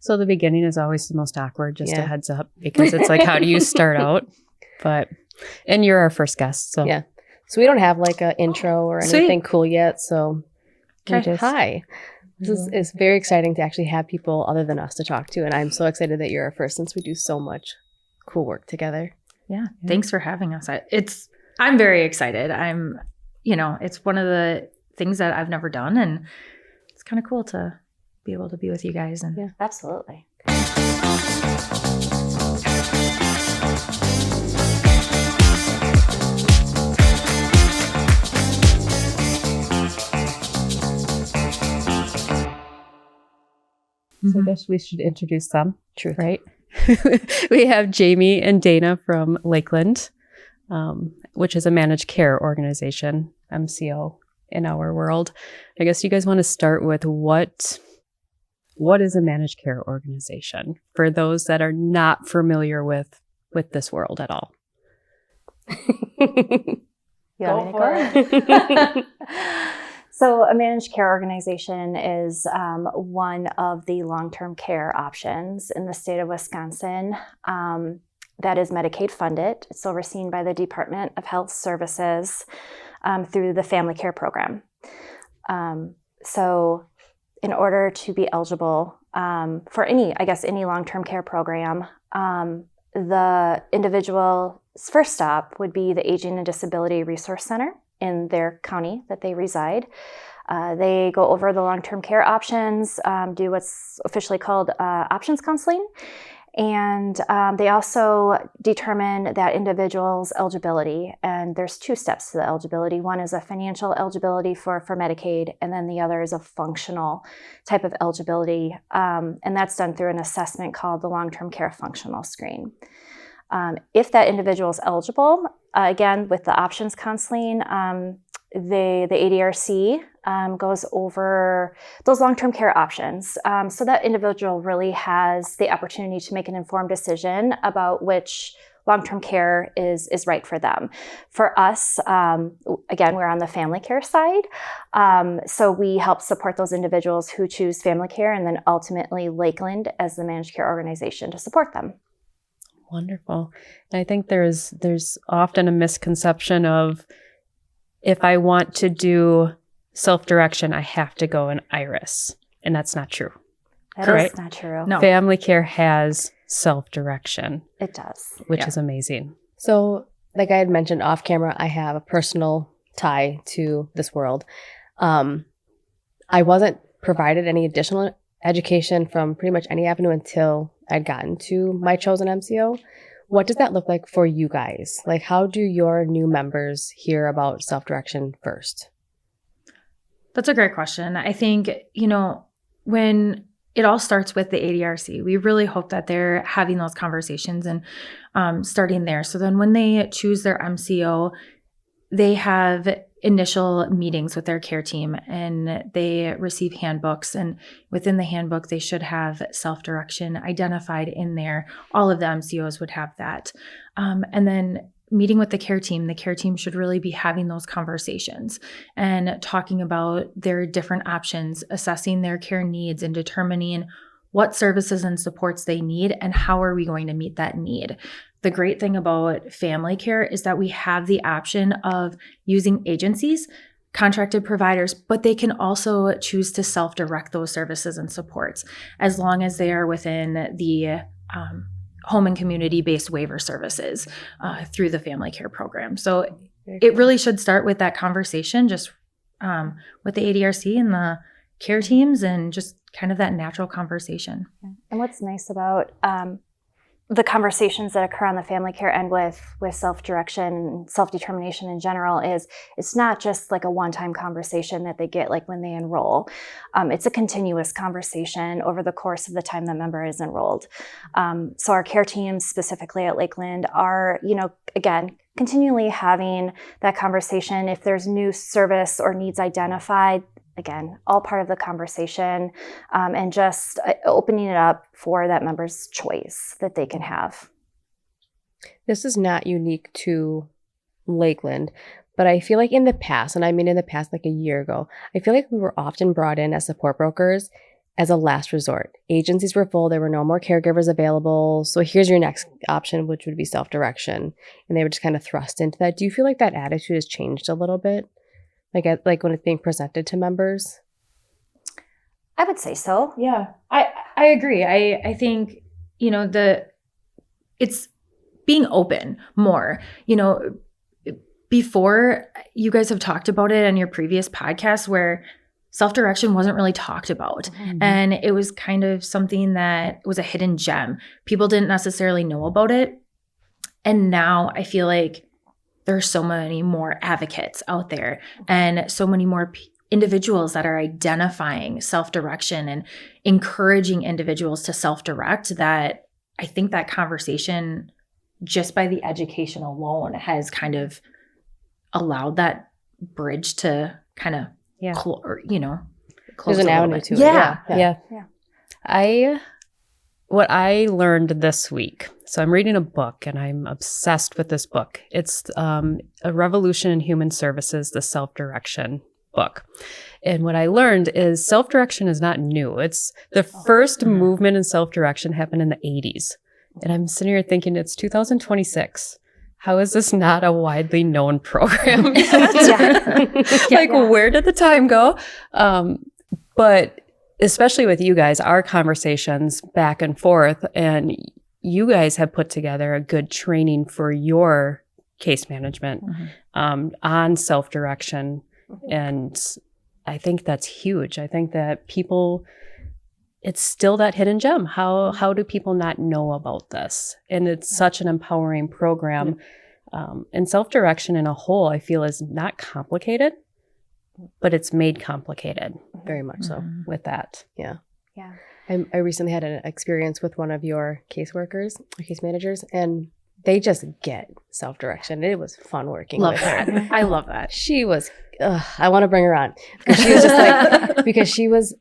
So the beginning is always the most awkward, just a heads up, because it's like, how do you start out? And you're our first guest. So yeah. So we don't have like an intro or anything cool yet. So hi. This is very exciting to actually have people other than us to talk to. And I'm so excited that you're our first since we do so much cool work together. Yeah. Thanks for having us. I'm very excited. It's one of the things that I've never done, and it's kind of cool to be able to be with you guys. And Absolutely. So I guess we should introduce them. True. Right? We have Jamie and Dana from Lakeland, which is a managed care organization, MCO in our world. I guess you guys want to start with what is a managed care organization for those that are not familiar with this world at all? Go for it. So a managed care organization is one of the long-term care options in the state of Wisconsin that is Medicaid funded. It's overseen by the Department of Health Services through the family care program. So in order to be eligible for any long-term care program, the individual's first stop would be the Aging and Disability Resource Center in their county that they reside. They go over the long-term care options, do what's officially called options counseling, and they also determine that individual's eligibility. And there's two steps to the eligibility. One is a financial eligibility for Medicaid, and then the other is a functional type of eligibility, and that's done through an assessment called the long-term care functional screen. If that individual is eligible, again, with the options counseling, the ADRC goes over those long-term care options. So that individual really has the opportunity to make an informed decision about which long-term care is right for them. For us, again, we're on the family care side. So we help support those individuals who choose family care, and then ultimately Lakeland as the managed care organization to support them. Wonderful. And I think there's often a misconception of, if I want to do self-direction, I have to go in IRIS. And that's not true. That is not true. No. Family care has self-direction. It does. Which is amazing. So like I had mentioned off camera, I have a personal tie to this world. I wasn't provided any additional education from pretty much any avenue until I'd gotten to my chosen MCO. What does that look like for you guys? Like, how do your new members hear about self-direction first? That's a great question. I think, when it all starts with the ADRC, we really hope that they're having those conversations and starting there. So then when they choose their MCO, they have initial meetings with their care team and they receive handbooks, and within the handbook they should have self-direction identified in there. All of the MCOs would have that. And then meeting with the care team should really be having those conversations and talking about their different options, assessing their care needs and determining what services and supports they need and how are we going to meet that need. The great thing about family care is that we have the option of using agencies, contracted providers, but they can also choose to self-direct those services and supports as long as they are within the home and community-based waiver services through the family care program. So it really should start with that conversation just with the ADRC and the care teams and just kind of that natural conversation. And what's nice about the conversations that occur on the family care end with self-direction, self-determination in general is it's not just like a one-time conversation that they get like when they enroll. It's a continuous conversation over the course of the time the member is enrolled. So our care teams specifically at Lakeland are, again, continually having that conversation. If there's new service or needs identified, again, all part of the conversation, and just opening it up for that member's choice that they can have. This is not unique to Lakeland, but I feel like in the past, and I mean in the past like a year ago, I feel like we were often brought in as support brokers as a last resort. Agencies were full. There were no more caregivers available. So here's your next option, which would be self-direction. And they were just kind of thrust into that. Do you feel like that attitude has changed a little bit? Like when it's being presented to members? I would say so. Yeah, I agree. I think, it's being open more. Before, you guys have talked about it in your previous podcast where self-direction wasn't really talked about. Mm-hmm. And it was kind of something that was a hidden gem. People didn't necessarily know about it. And now I feel like there's so many more advocates out there and so many more individuals that are identifying self-direction and encouraging individuals to self-direct, that I think that conversation, just by the education alone, has kind of allowed that bridge to kind of close There's an a little avenue bit. to it. Yeah. Yeah. What I learned this week, so I'm reading a book and I'm obsessed with this book. It's A Revolution in Human Services, the Self-Direction book. And what I learned is self-direction is not new. It's the first movement in self-direction happened in the 80s. And I'm sitting here thinking it's 2026. How is this not a widely known program? Where did the time go? But especially with you guys, our conversations back and forth, and you guys have put together a good training for your case management on self-direction. And I think that's huge. I think that people, it's still that hidden gem. How do people not know about this? And it's such an empowering program. And self-direction in a whole, I feel, is not complicated, but it's made complicated. Very much so. With that. Yeah. Yeah. I recently had an experience with one of your caseworkers, or case managers, and they just get self-direction. It was fun working with her. I love that. She was, I want to bring her on. Because she was just because she was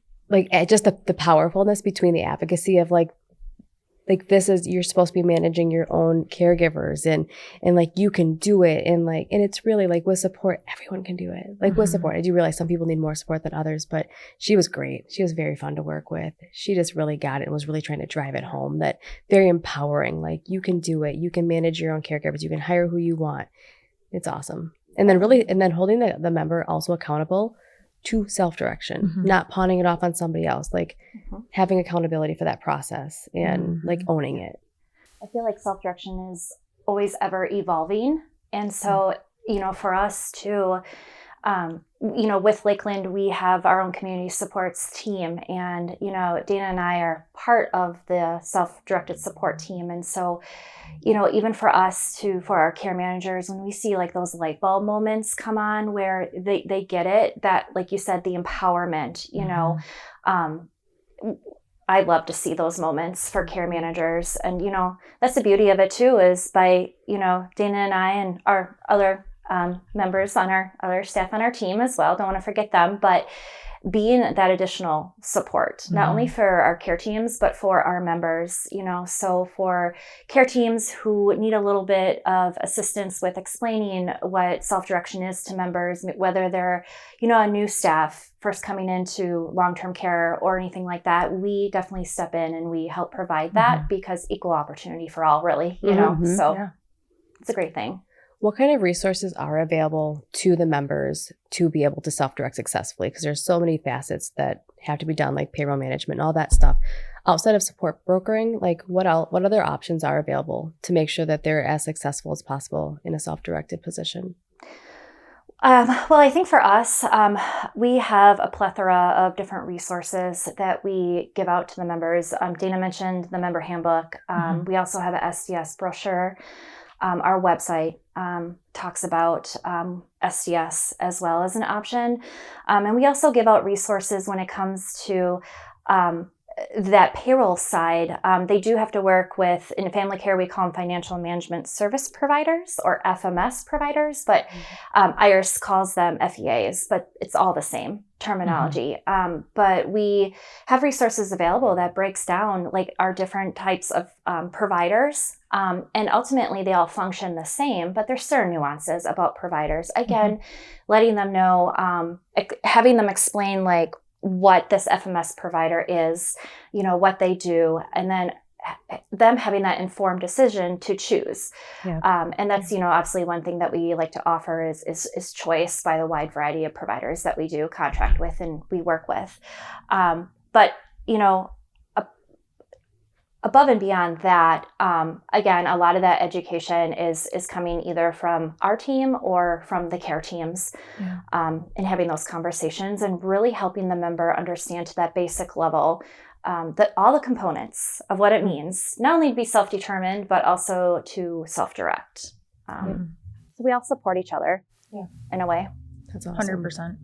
just the powerfulness between the advocacy of this is, you're supposed to be managing your own caregivers and you can do it. And it's really with support, everyone can do it. With support, I do realize some people need more support than others, but she was great. She was very fun to work with. She just really got it and was really trying to drive it home, that very empowering, you can do it. You can manage your own caregivers. You can hire who you want. It's awesome. And then holding the member also accountable to self-direction, not pawning it off on somebody else, having accountability for that process and owning it. I feel like self-direction is always ever evolving. And so, for us to, with Lakeland, we have our own community supports team. And, Dana and I are part of the self-directed support team. And so, even for us for our care managers, when we see those light bulb moments come on where they get it, that, like you said, the empowerment, I love to see those moments for care managers. And, that's the beauty of it too, is by, Dana and I and our other members on our other staff on our team as well, don't want to forget them, but being that additional support, not only for our care teams, but for our members, so for care teams who need a little bit of assistance with explaining what self-direction is to members, whether they're, a new staff first coming into long-term care or anything like that, we definitely step in and we help provide that because equal opportunity for all, really, so it's a great thing. What kind of resources are available to the members to be able to self-direct successfully? Because there's so many facets that have to be done, like payroll management and all that stuff. Outside of support brokering, what other options are available to make sure that they're as successful as possible in a self-directed position? Well, I think for us, we have a plethora of different resources that we give out to the members. Dana mentioned the member handbook. We also have an SDS brochure. Our website talks about SDS as well as an option. And we also give out resources when it comes to that payroll side. They do have to work with, in family care, we call them financial management service providers or FMS providers, but IRS calls them FEAs, but it's all the same terminology. But we have resources available that breaks down our different types of providers. And ultimately they all function the same, but there's certain nuances about providers. Again, letting them know, having them explain what this FMS provider is, what they do, and then them having that informed decision to choose. Yeah. And that's, obviously one thing that we like to offer is choice by the wide variety of providers that we do contract with and we work with. But, above and beyond that, again, a lot of that education is coming either from our team or from the care teams, and having those conversations and really helping the member understand to that basic level that all the components of what it means, not only to be self-determined, but also to self-direct. So we all support each other in a way. That's awesome. 100%.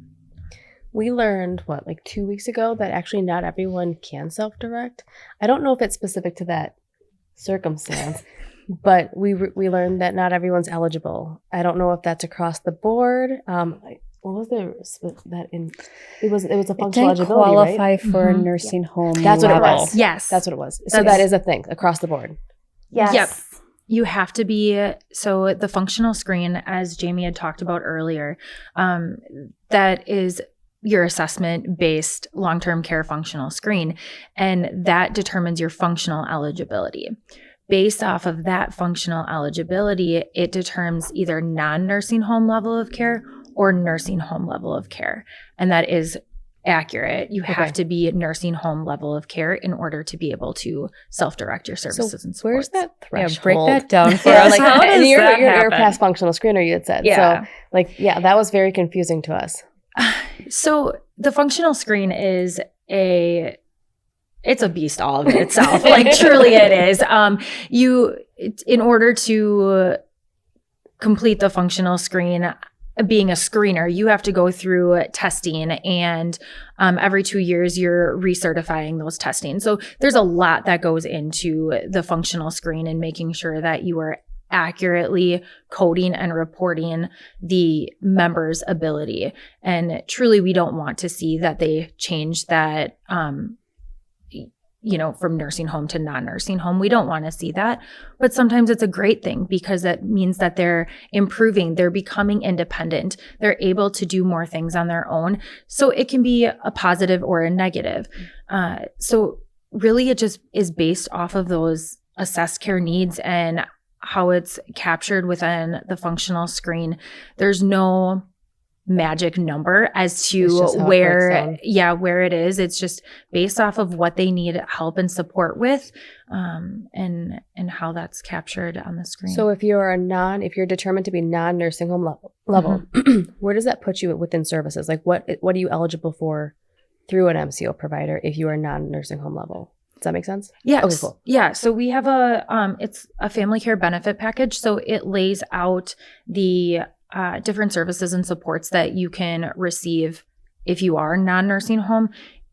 We learned, 2 weeks ago, that actually not everyone can self-direct. I don't know if it's specific to that circumstance, but we learned that not everyone's eligible. I don't know if that's across the board. What was that in? It was a functional eligibility, qualify right? for a nursing home. That's what it level. was. Yes. That's what it was. So that is a thing across the board. Yes. Yep. You have to be, so the functional screen, as Jamie had talked about earlier, that is your assessment-based long-term care functional screen, and that determines your functional eligibility. Based off of that functional eligibility, it determines either non-nursing home level of care or nursing home level of care, and that is accurate. You have to be nursing home level of care in order to be able to self-direct your services and supports. Where's that threshold? Yeah, break that down for us. How does you're that happen? past functional screener, you had said. Yeah. So, that was very confusing to us. So the functional screen is it's a beast all of itself. Truly it is. In order to complete the functional screen, being a screener, you have to go through testing, and every 2 years you're recertifying those testing. So there's a lot that goes into the functional screen and making sure that you are accurately coding and reporting the member's ability. And truly, we don't want to see that they change that, from nursing home to non-nursing home. We don't want to see that. But sometimes it's a great thing because that means that they're improving, they're becoming independent, they're able to do more things on their own. So it can be a positive or a negative. So really, it just is based off of those assessed care needs and how it's captured within the functional screen. There's no magic number as to where it is. It's just based off of what they need help and support with, and how that's captured on the screen. So if you're determined to be non-nursing home level, where does that put you within services? What are you eligible for through an MCO provider if you are non-nursing home level? Does that make sense? Yes. Okay, cool. Yeah. So we have it's a family care benefit package. So it lays out the different services and supports that you can receive if you are non-nursing home.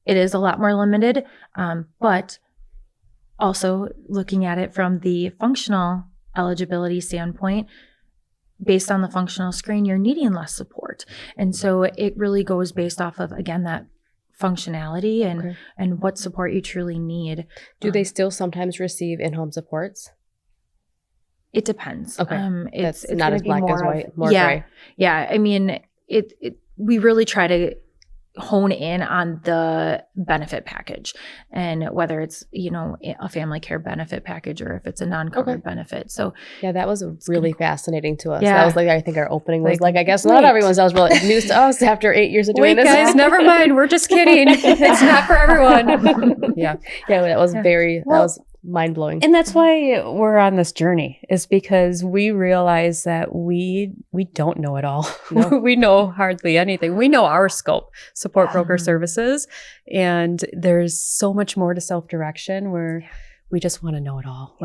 It is a lot more limited, but also looking at it from the functional eligibility standpoint, based on the functional screen, you're needing less support. And so it really goes based off of, again, that functionality and what support you truly need. Do they still sometimes receive in-home supports? It depends. Okay. It's not as black as white, more gray. Yeah. I mean, we really try to hone in on the benefit package, and whether it's, a family care benefit package or if it's a non-covered benefit. So that was really fascinating to us. Yeah. That was I think our opening was I guess not everyone's eligible. It's news to us after 8 years of doing this. Guys, never mind. We're just kidding. It's not for everyone. Yeah, that was that was mind-blowing. And that's why we're on this journey, is because we realize that we don't know it all. No. We know hardly anything. We know our scope, support broker services, and there's so much more to self-direction where we just want to know it all.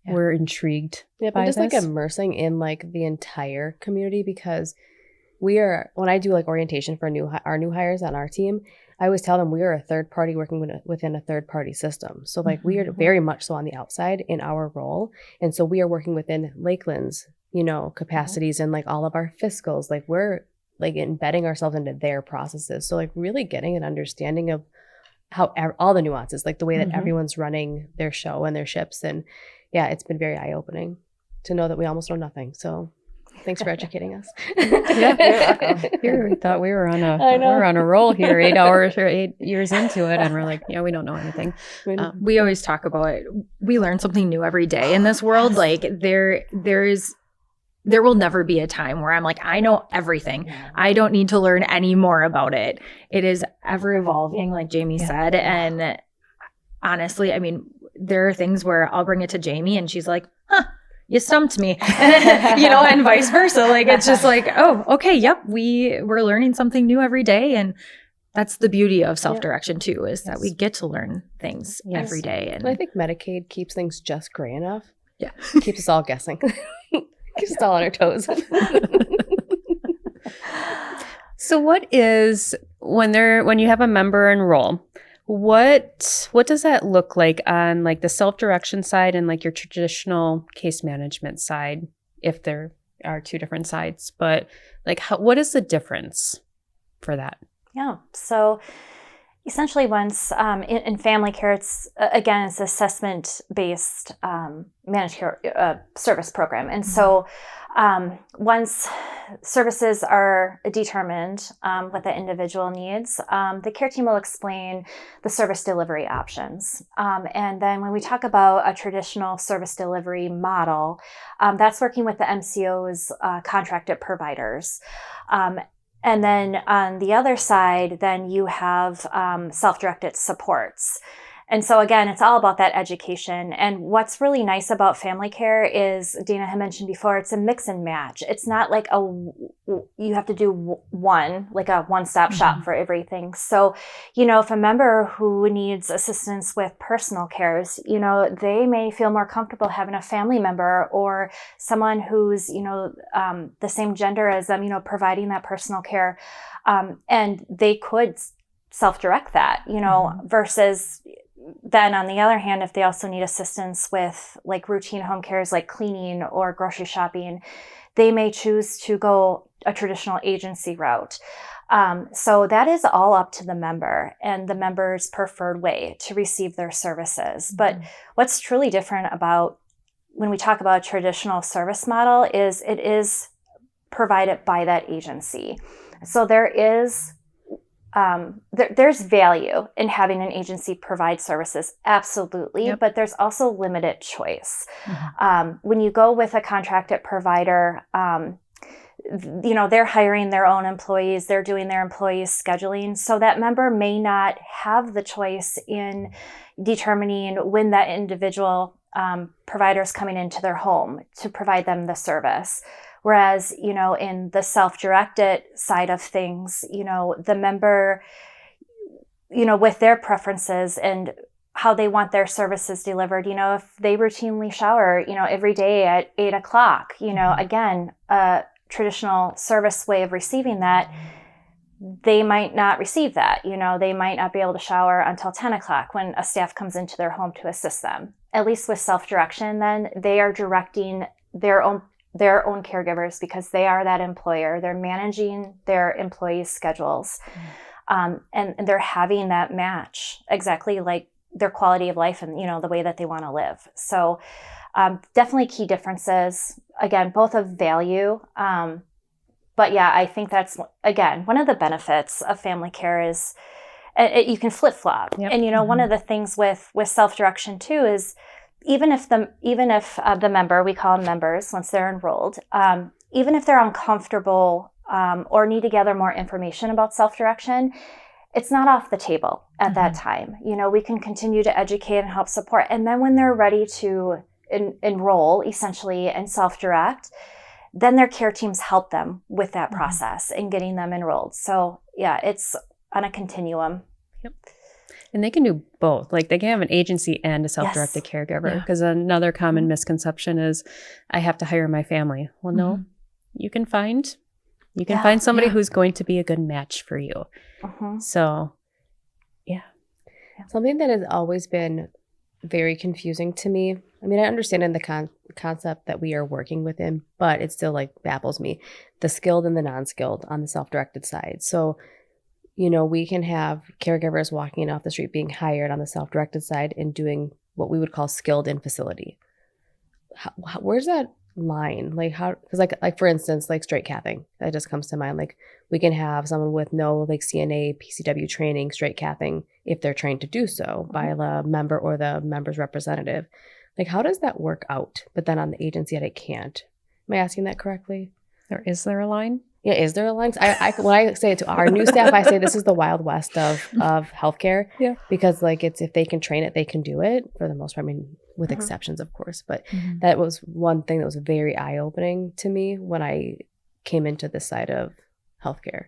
We're intrigued by just this. immersing in the entire community, because when I do orientation for our new hires on our team, I always tell them we are a third party working within a third party system. So we are very much so on the outside in our role. And so we are working within Lakeland's, capacities and all of our fiscals. We're embedding ourselves into their processes. So really getting an understanding of how all the nuances, the way that everyone's running their show and their ships. And it's been very eye-opening to know that we almost know nothing. So Thanks for educating us. Here, we thought we were on a roll here, 8 hours or 8 years into it, and we're like, yeah, we don't know anything. We always talk about it. We learn something new every day in this world. Like there will never be a time where I'm like, I know everything. I don't need to learn any more about it. It is ever evolving, like Jamie said. And honestly, I mean, there are things where I'll bring it to Jamie and she's like, you stumped me, and vice versa. Like, it's just like, oh, okay. Yep. We're learning something new every day. And that's the beauty of self-direction too, is that we get to learn things every day. And I think Medicaid keeps things just gray enough. Yeah. Keeps us all guessing. Keeps us all on our toes. So what is, when you have a member enroll, what does that look like on like the self-direction side and like your traditional case management side, if there are two different sides, but like what is the difference for that? Yeah. So essentially once in family care, it's assessment-based managed care service program. And so once services are determined, what the individual needs, the care team will explain the service delivery options. And then when we talk about a traditional service delivery model, that's working with the MCO's contracted providers. And then on the other side, then you have self-directed supports. And so again, it's all about that education. And what's really nice about family care is, Dana had mentioned before, it's a mix and match. It's not like you have to do like a one-stop shop for everything. So, if a member who needs assistance with personal cares, they may feel more comfortable having a family member or someone who's, the same gender as them, providing that personal care. And they could self-direct that, versus then on the other hand, if they also need assistance with like routine home cares like cleaning or grocery shopping, they may choose to go a traditional agency route. So that is all up to the member and the member's preferred way to receive their services. But what's truly different about when we talk about a traditional service model is it is provided by that agency. So there is there's value in having an agency provide services, absolutely, but there's also limited choice. When you go with a contracted provider, they're hiring their own employees, they're doing their employees' scheduling, so that member may not have the choice in determining when that individual provider is coming into their home to provide them the service. Whereas, in the self-directed side of things, the member, with their preferences and how they want their services delivered, if they routinely shower, every day at 8 o'clock, again, a traditional service way of receiving that, they might not receive that. They might not be able to shower until 10 o'clock when a staff comes into their home to assist them. At least with self-direction, then they are directing their own caregivers because they are that employer. They're managing their employees' schedules. And they're having that match exactly like their quality of life and, the way that they want to live. So definitely key differences, again, both of value. But yeah, I think that's, again, one of the benefits of family care is you can flip-flop. Yep. And, one of the things with self-direction too is even if the member, we call them members once they're enrolled, even if they're uncomfortable or need to gather more information about self-direction, it's not off the table at that time. We can continue to educate and help support. And then when they're ready to enroll essentially and self-direct, then their care teams help them with that process and getting them enrolled. So yeah, it's on a continuum. Yep. And they can do both. Like they can have an agency and a self-directed caregiver. Because another common misconception is I have to hire my family. Well, no, you can find somebody who's going to be a good match for you. So, yeah. Something that has always been very confusing to me. I mean, I understand in the concept that we are working within, but it still like baffles me. The skilled and the non-skilled on the self-directed side. So, we can have caregivers walking off the street being hired on the self-directed side and doing what we would call skilled in facility. Where's that line? Like how, because like for instance, like straight cathing, that just comes to mind. Like we can have someone with no like CNA, PCW training, straight cathing, if they're trained to do so by the member or the member's representative. Like how does that work out? But then on the agency side, it can't. Am I asking that correctly? Or is there a line? Yeah, is there a line? When I say it to our new staff, I say this is the Wild West of healthcare. Yeah. Because like it's, if they can train it, they can do it for the most part. I mean, with exceptions, of course. But that was one thing that was very eye-opening to me when I came into this side of healthcare.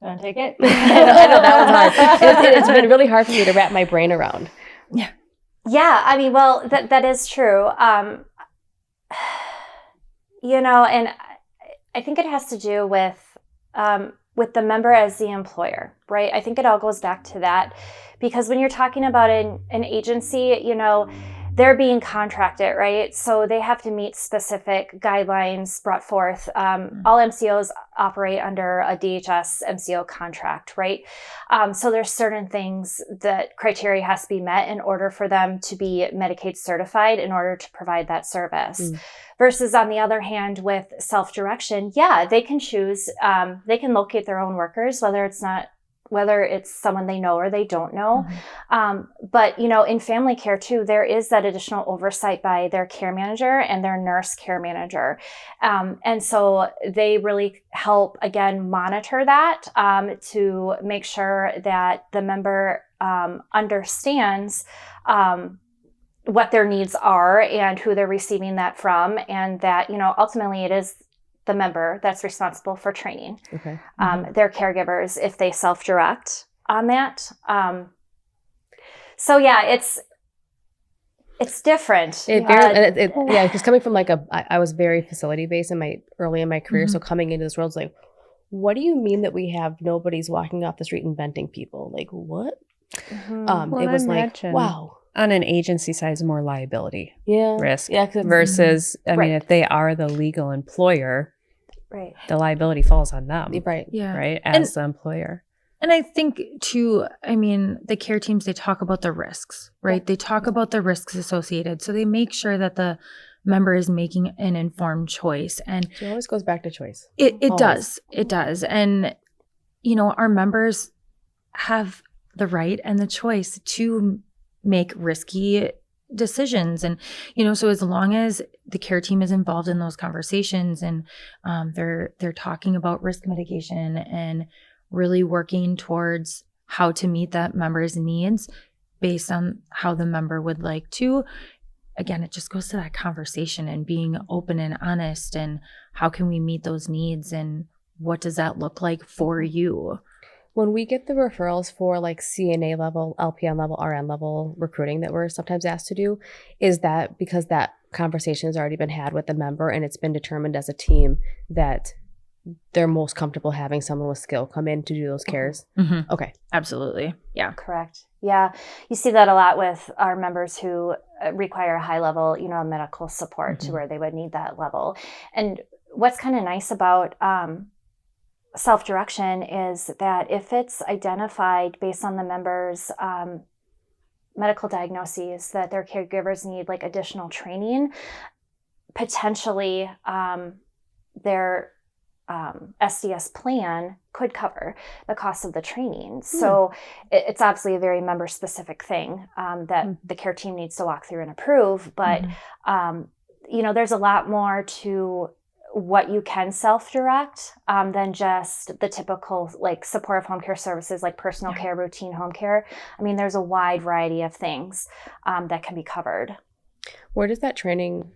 Want to take it? I know that was hard. It's been really hard for me to wrap my brain around. Yeah, I mean, well, that is true. You know, and I think it has to do with the member as the employer, right? I think it all goes back to that, because when you're talking about an agency, you know, they're being contracted, right? So they have to meet specific guidelines brought forth. All MCOs operate under a DHS MCO contract, right? So there's certain things that criteria has to be met in order for them to be Medicaid certified in order to provide that service. Versus on the other hand, with self-direction, yeah, they can choose, they can locate their own workers, whether it's someone they know or they don't know. But, you know, in family care too, there is that additional oversight by their care manager and their nurse care manager. And so they really help, again, monitor that to make sure that the member understands what their needs are and who they're receiving that from. And that, you know, ultimately it is the member that's responsible for training their caregivers if they self-direct on that. So yeah, it's different. Yeah, because coming from like I was very facility based early in my career. So coming into this world, it's like, what do you mean that we have nobody's walking off the street inventing people? Like what? Well, it was imagine. like, wow. On an agency side, is more liability risk versus, I mean, if they are the legal employer, right, the liability falls on them, right, right, as the employer. And I think too, I mean, the care teams, they talk about the risks, right? They talk about the risks associated. So they make sure that the member is making an informed choice. And it always goes back to choice. It does. And, you know, our members have the right and the choice to make risky decisions. And, you know, so as long as the care team is involved in those conversations and they're talking about risk mitigation and really working towards how to meet that member's needs based on how the member would like to, again, it just goes to that conversation and being open and honest and how can we meet those needs and what does that look like for you? When we get the referrals for like CNA level, LPN level, RN level recruiting that we're sometimes asked to do, is that because that conversation has already been had with the member and it's been determined as a team that they're most comfortable having someone with skill come in to do those cares? Okay. Absolutely. Yeah. Correct. Yeah. You see that a lot with our members who require high level, you know, medical support to where they would need that level. And what's kind of nice about self-direction is that if it's identified based on the member's medical diagnoses that their caregivers need like additional training, potentially their SDS plan could cover the cost of the training. So it's obviously a very member specific thing that the care team needs to walk through and approve. But, you know, there's a lot more to what you can self-direct than just the typical like supportive home care services like personal care, routine home care. I mean, there's a wide variety of things that can be covered. Where does that training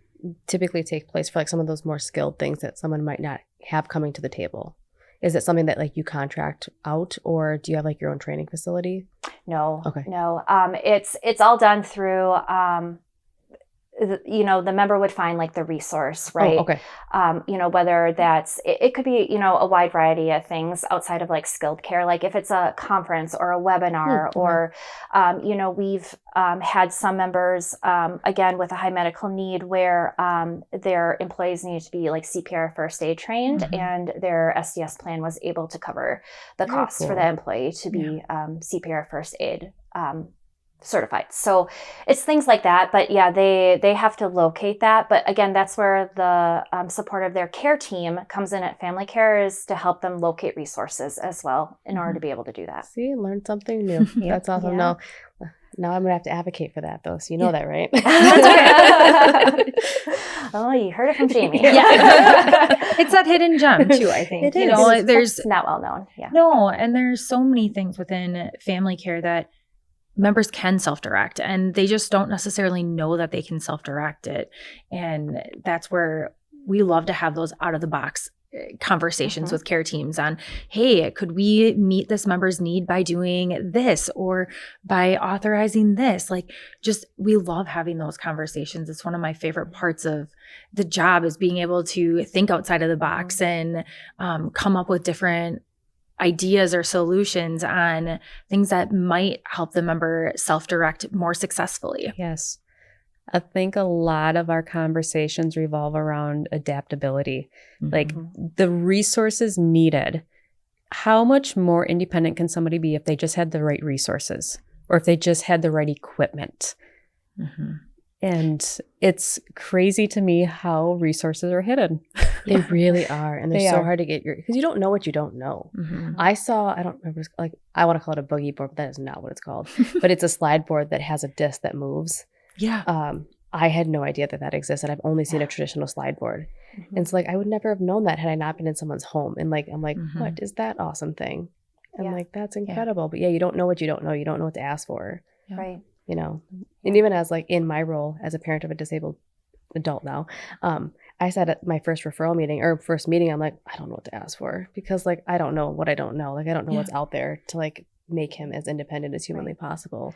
typically take place for like some of those more skilled things that someone might not have coming to the table? Is it something that like you contract out or do you have like your own training facility? No. Okay. No. It's all done through you know, the member would find like the resource, right? Oh, okay. You know, whether that's, it could be, you know, a wide variety of things outside of like skilled care. Like if it's a conference or a webinar or, you know, we've had some members, again, with a high medical need where their employees needed to be like CPR first aid trained and their SDS plan was able to cover the costs for that employee to be CPR first aid certified. So it's things like that. But yeah, they have to locate that. But again, that's where the support of their care team comes in at Family Care, is to help them locate resources as well in order to be able to do that. See, learn something new. That's awesome. Yeah. Now I'm going to have to advocate for that, though. So you know that, right? Oh, you heard it from Jamie. It's that hidden gem too, I think. It is. It's not well known. Yeah. No, and there's so many things within family care that members can self-direct, and they just don't necessarily know that they can self-direct it. And that's where we love to have those out of the box conversations with care teams on, hey, could we meet this member's need by doing this or by authorizing this? Like, just, we love having those conversations. It's one of my favorite parts of the job, is being able to think outside of the box and come up with different ideas or solutions on things that might help the member self-direct more successfully. Yes. I think a lot of our conversations revolve around adaptability, like the resources needed. How much more independent can somebody be if they just had the right resources, or if they just had the right equipment? And it's crazy to me how resources are hidden. They really are. And they're They so are. hard to get because you don't know what you don't know. I don't remember, I want to call it a boogie board, but that is not what it's called. But it's a slide board that has a disc that moves. Yeah. I had no idea that existed. I've only seen a traditional slide board. And so I would never have known that had I not been in someone's home. And I'm like, what is that awesome thing? I'm like, that's incredible. But yeah, you don't know what you don't know. You don't know what to ask for. Yeah. Right. You know, and even as in my role as a parent of a disabled adult now, I said at my first referral meeting or first meeting, I'm like, I don't know what to ask for, because I don't know what I don't know. I don't know what's out there to make him as independent as humanly possible.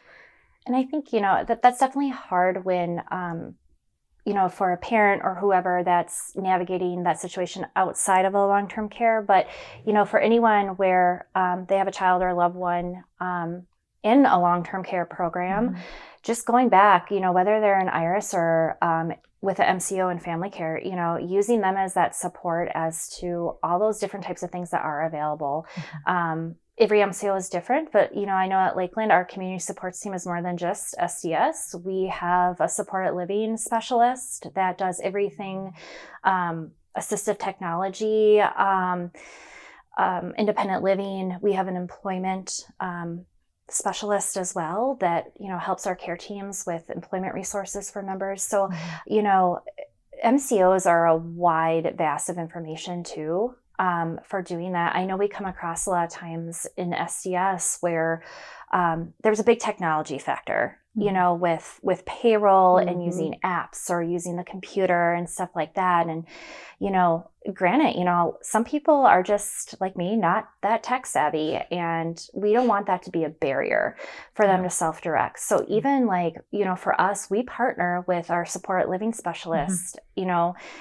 And I think, that's definitely hard when, for a parent or whoever that's navigating that situation outside of a long-term care. But, for anyone where they have a child or a loved one in a long-term care program, just going back, whether they're in IRIS or with an MCO and family care, using them as that support as to all those different types of things that are available. Every MCO is different, but, I know at Lakeland, our community supports team is more than just SDS. We have a supported living specialist that does everything, assistive technology, independent living. We have an employment specialist as well that, helps our care teams with employment resources for members. So, MCOs are a wide vast of information too. For doing that. I know we come across a lot of times in SDS where there's a big technology factor, with payroll and using apps or using the computer and stuff like that. And, granted, some people are just like me, not that tech savvy, and we don't want that to be a barrier for them to self-direct. So even for us, we partner with our supported living specialist,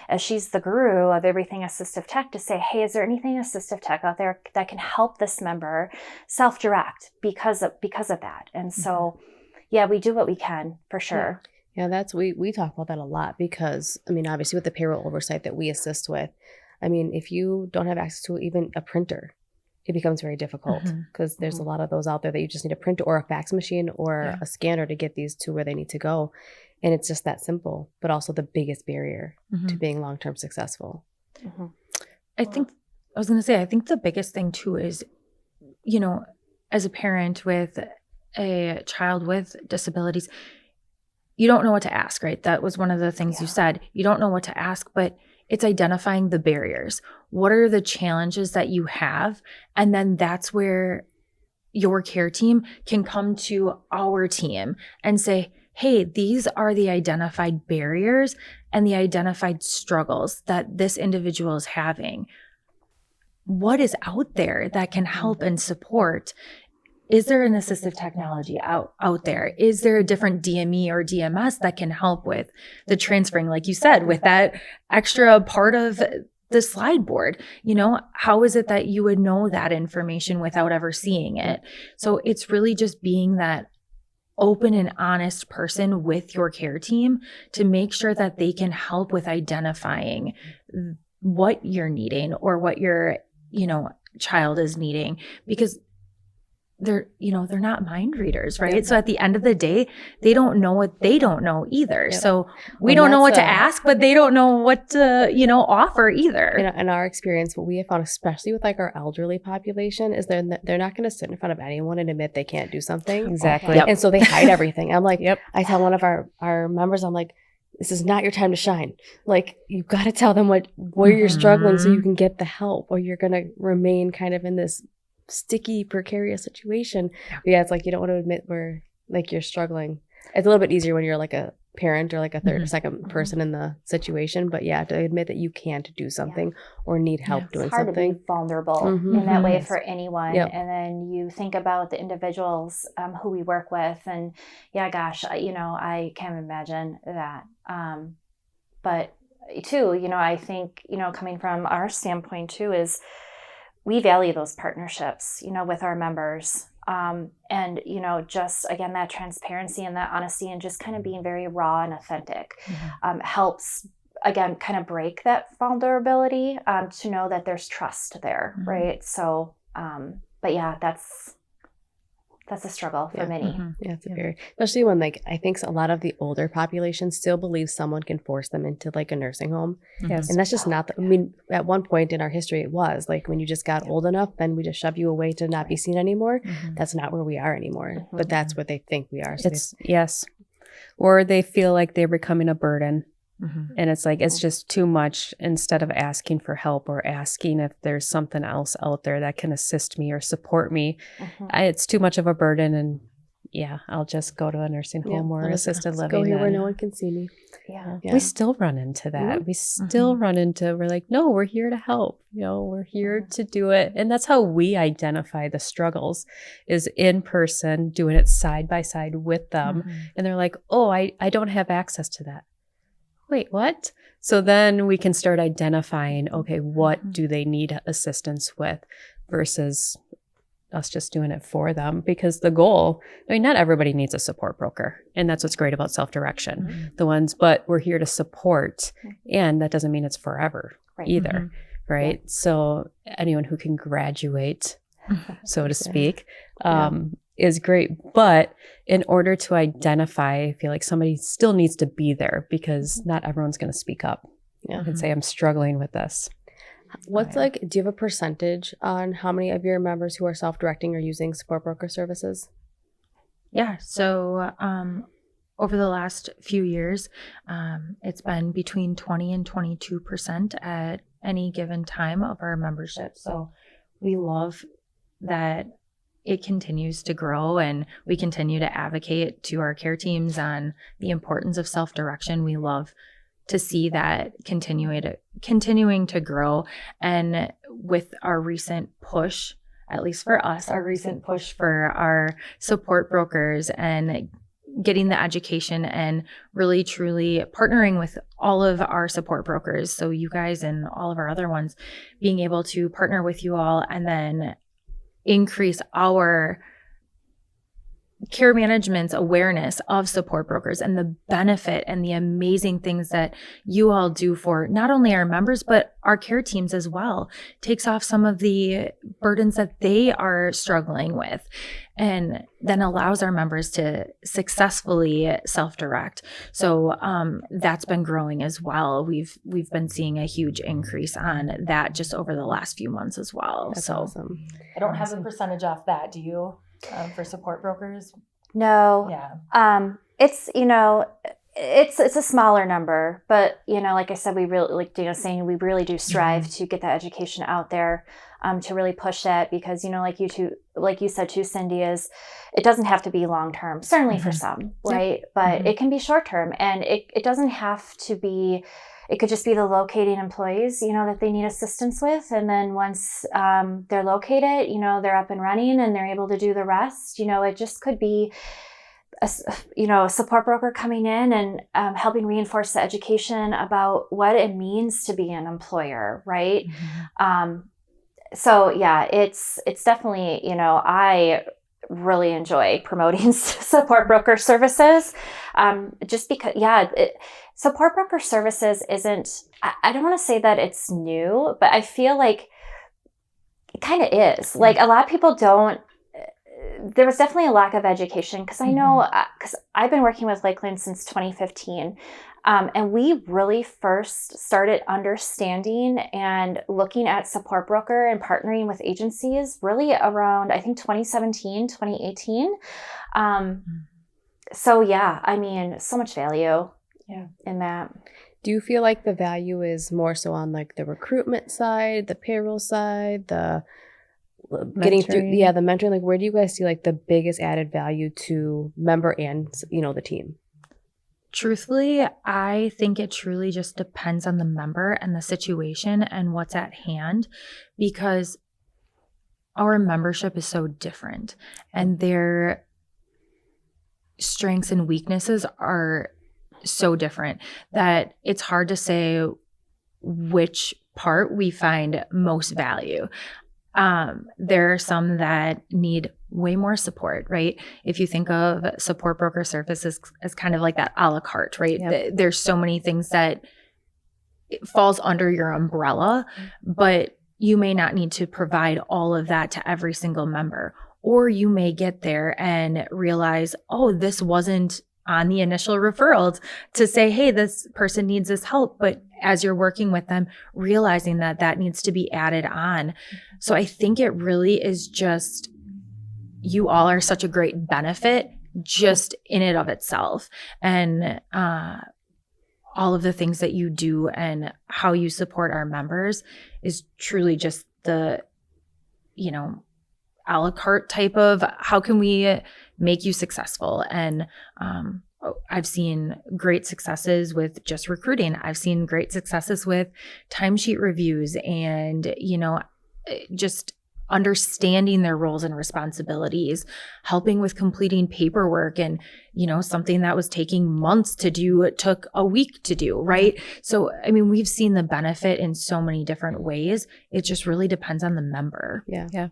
as she's the guru of everything assistive tech, to say, hey, is there anything assistive tech out there that can help this member self-direct because of that? And so, yeah, we do what we can for sure. Yeah, we talk about that a lot because, obviously with the payroll oversight that we assist with, if you don't have access to even a printer, it becomes very difficult because there's a lot of those out there that you just need a printer or a fax machine or a scanner to get these to where they need to go. And it's just that simple, but also the biggest barrier to being long-term successful. I think the biggest thing too is, as a parent with a child with disabilities, you don't know what to ask, right? That was one of the things you said. You don't know what to ask, but it's identifying the barriers. What are the challenges that you have? And then that's where your care team can come to our team and say, hey, these are the identified barriers and the identified struggles that this individual is having. What is out there that can help and support? Is there an assistive technology out there? Is there a different DME or DMS that can help with the transferring, like you said, with that extra part of the slide board? How is it that you would know that information without ever seeing it? So it's really just being that open and honest person with your care team to make sure that they can help with identifying what you're needing or what your, child is needing. Because they're not mind readers, right? So at the end of the day, they don't know what they don't know either. Yep. So we don't know what to ask, but they don't know what to, offer either. In our experience, what we have found, especially with like our elderly population, is they're not going to sit in front of anyone and admit they can't do something. Exactly. Yep. And so they hide everything. I'm like, Yep. I tell one of our members, I'm like, this is not your time to shine. Like, you've got to tell them where you're struggling so you can get the help, or you're going to remain kind of in this sticky, precarious situation. Yeah, it's like you don't want to admit where like you're struggling. It's a little bit easier when you're like a parent or like a third or second person in the situation, but yeah, to admit that you can't do something or need help doing it's hard something. to be vulnerable in that way for anyone. Yep. And then you think about the individuals who we work with, and yeah, gosh, I can't imagine that. But too, I think, coming from our standpoint too, is we value those partnerships, with our members. And, just again, that transparency and that honesty and just kind of being very raw and authentic helps, again, kind of break that vulnerability to know that there's trust there, right? So, but yeah, that's a struggle for many. Yeah, it's especially when like I think a lot of the older population still believes someone can force them into like a nursing home. Yes. And that's just not I mean, at one point in our history it was like when you just got old enough, then we just shove you away to not be seen anymore. That's not where we are anymore. But that's what they think we are. So Yes. Or they feel like they're becoming a burden. And it's like, it's just too much. Instead of asking for help or asking if there's something else out there that can assist me or support me, it's too much of a burden. And yeah, I'll just go to a nursing home or assisted living. Go here where no one can see me. Yeah. We still run into that. We still run into, we're like, no, we're here to help. We're here to do it. And that's how we identify the struggles, is in person, doing it side by side with them. And they're like, oh, I don't have access to that. Wait, what? So then we can start identifying, okay, what do they need assistance with versus us just doing it for them? Because the goal, not everybody needs a support broker. And that's what's great about self-direction. But we're here to support. And that doesn't mean it's forever either, right? So anyone who can graduate, so to speak, is great. But in order to identify, I feel like somebody still needs to be there, because not everyone's going to speak up and say, I'm struggling with this. What's do you have a percentage on how many of your members who are self-directing are using support broker services? Yeah. So over the last few years, it's been between 20 and 22% at any given time of our membership. So we love that it continues to grow, and we continue to advocate to our care teams on the importance of self-direction. We love to see that continuing to grow. And with our recent push, at least for us, our recent push for our support brokers and getting the education and really truly partnering with all of our support brokers, so you guys and all of our other ones, being able to partner with you all and then increase our care management's awareness of support brokers and the benefit and the amazing things that you all do for not only our members, but our care teams as well. Takes off some of the burdens that they are struggling with, and then allows our members to successfully self-direct. So that's been growing as well. We've been seeing a huge increase on that just over the last few months as well. That's so awesome. I don't have a percentage off that. Do you? For support brokers? No. Yeah. It's, it's a smaller number, but, like I said, we really, like Dana's saying, we really do strive to get that education out there, to really push that, because, like you said too, Cindy, is it doesn't have to be long-term, certainly for some, right? But it can be short-term, and it doesn't have to be. It could just be the locating employees, that they need assistance with. And then once they're located, they're up and running and they're able to do the rest. It just could be, a support broker coming in and helping reinforce the education about what it means to be an employer, right? So yeah, it's definitely, I really enjoy promoting support broker services, just because, support broker services isn't, I don't want to say that it's new, but I feel like it kind of is. Like, a lot of people don't there was definitely a lack of education, because I know, because I've been working with Lakeland since 2015. And we really first started understanding and looking at support broker and partnering with agencies really around, I think, 2017, 2018. So yeah, I mean, so much value in that. Do you feel like the value is more so on like the recruitment side, the payroll side, the getting through, Mentoring. the mentoring? Like, where do you guys see like the biggest added value to member and, the team? Truthfully, I think it truly just depends on the member and the situation and what's at hand, because our membership is so different and their strengths and weaknesses are so different that it's hard to say which part we find most value. There are some that need way more support, right? If you think of support broker services as kind of like that a la carte, right? Yep. There's so many things that it falls under your umbrella, but you may not need to provide all of that to every single member. Or you may get there and realize, oh, this wasn't on the initial referrals to say, hey, this person needs this help. But as you're working with them, realizing that that needs to be added on. So I think it really is just, you all are such a great benefit just in and of itself. And all of the things that you do and how you support our members is truly just the, a la carte type of how can we make you successful. And I've seen great successes with just recruiting. I've seen great successes with timesheet reviews and, just understanding their roles and responsibilities, helping with completing paperwork and, something that was taking months to do, it took a week to do, right? So, I mean, we've seen the benefit in so many different ways. It just really depends on the member. Yeah. Yeah.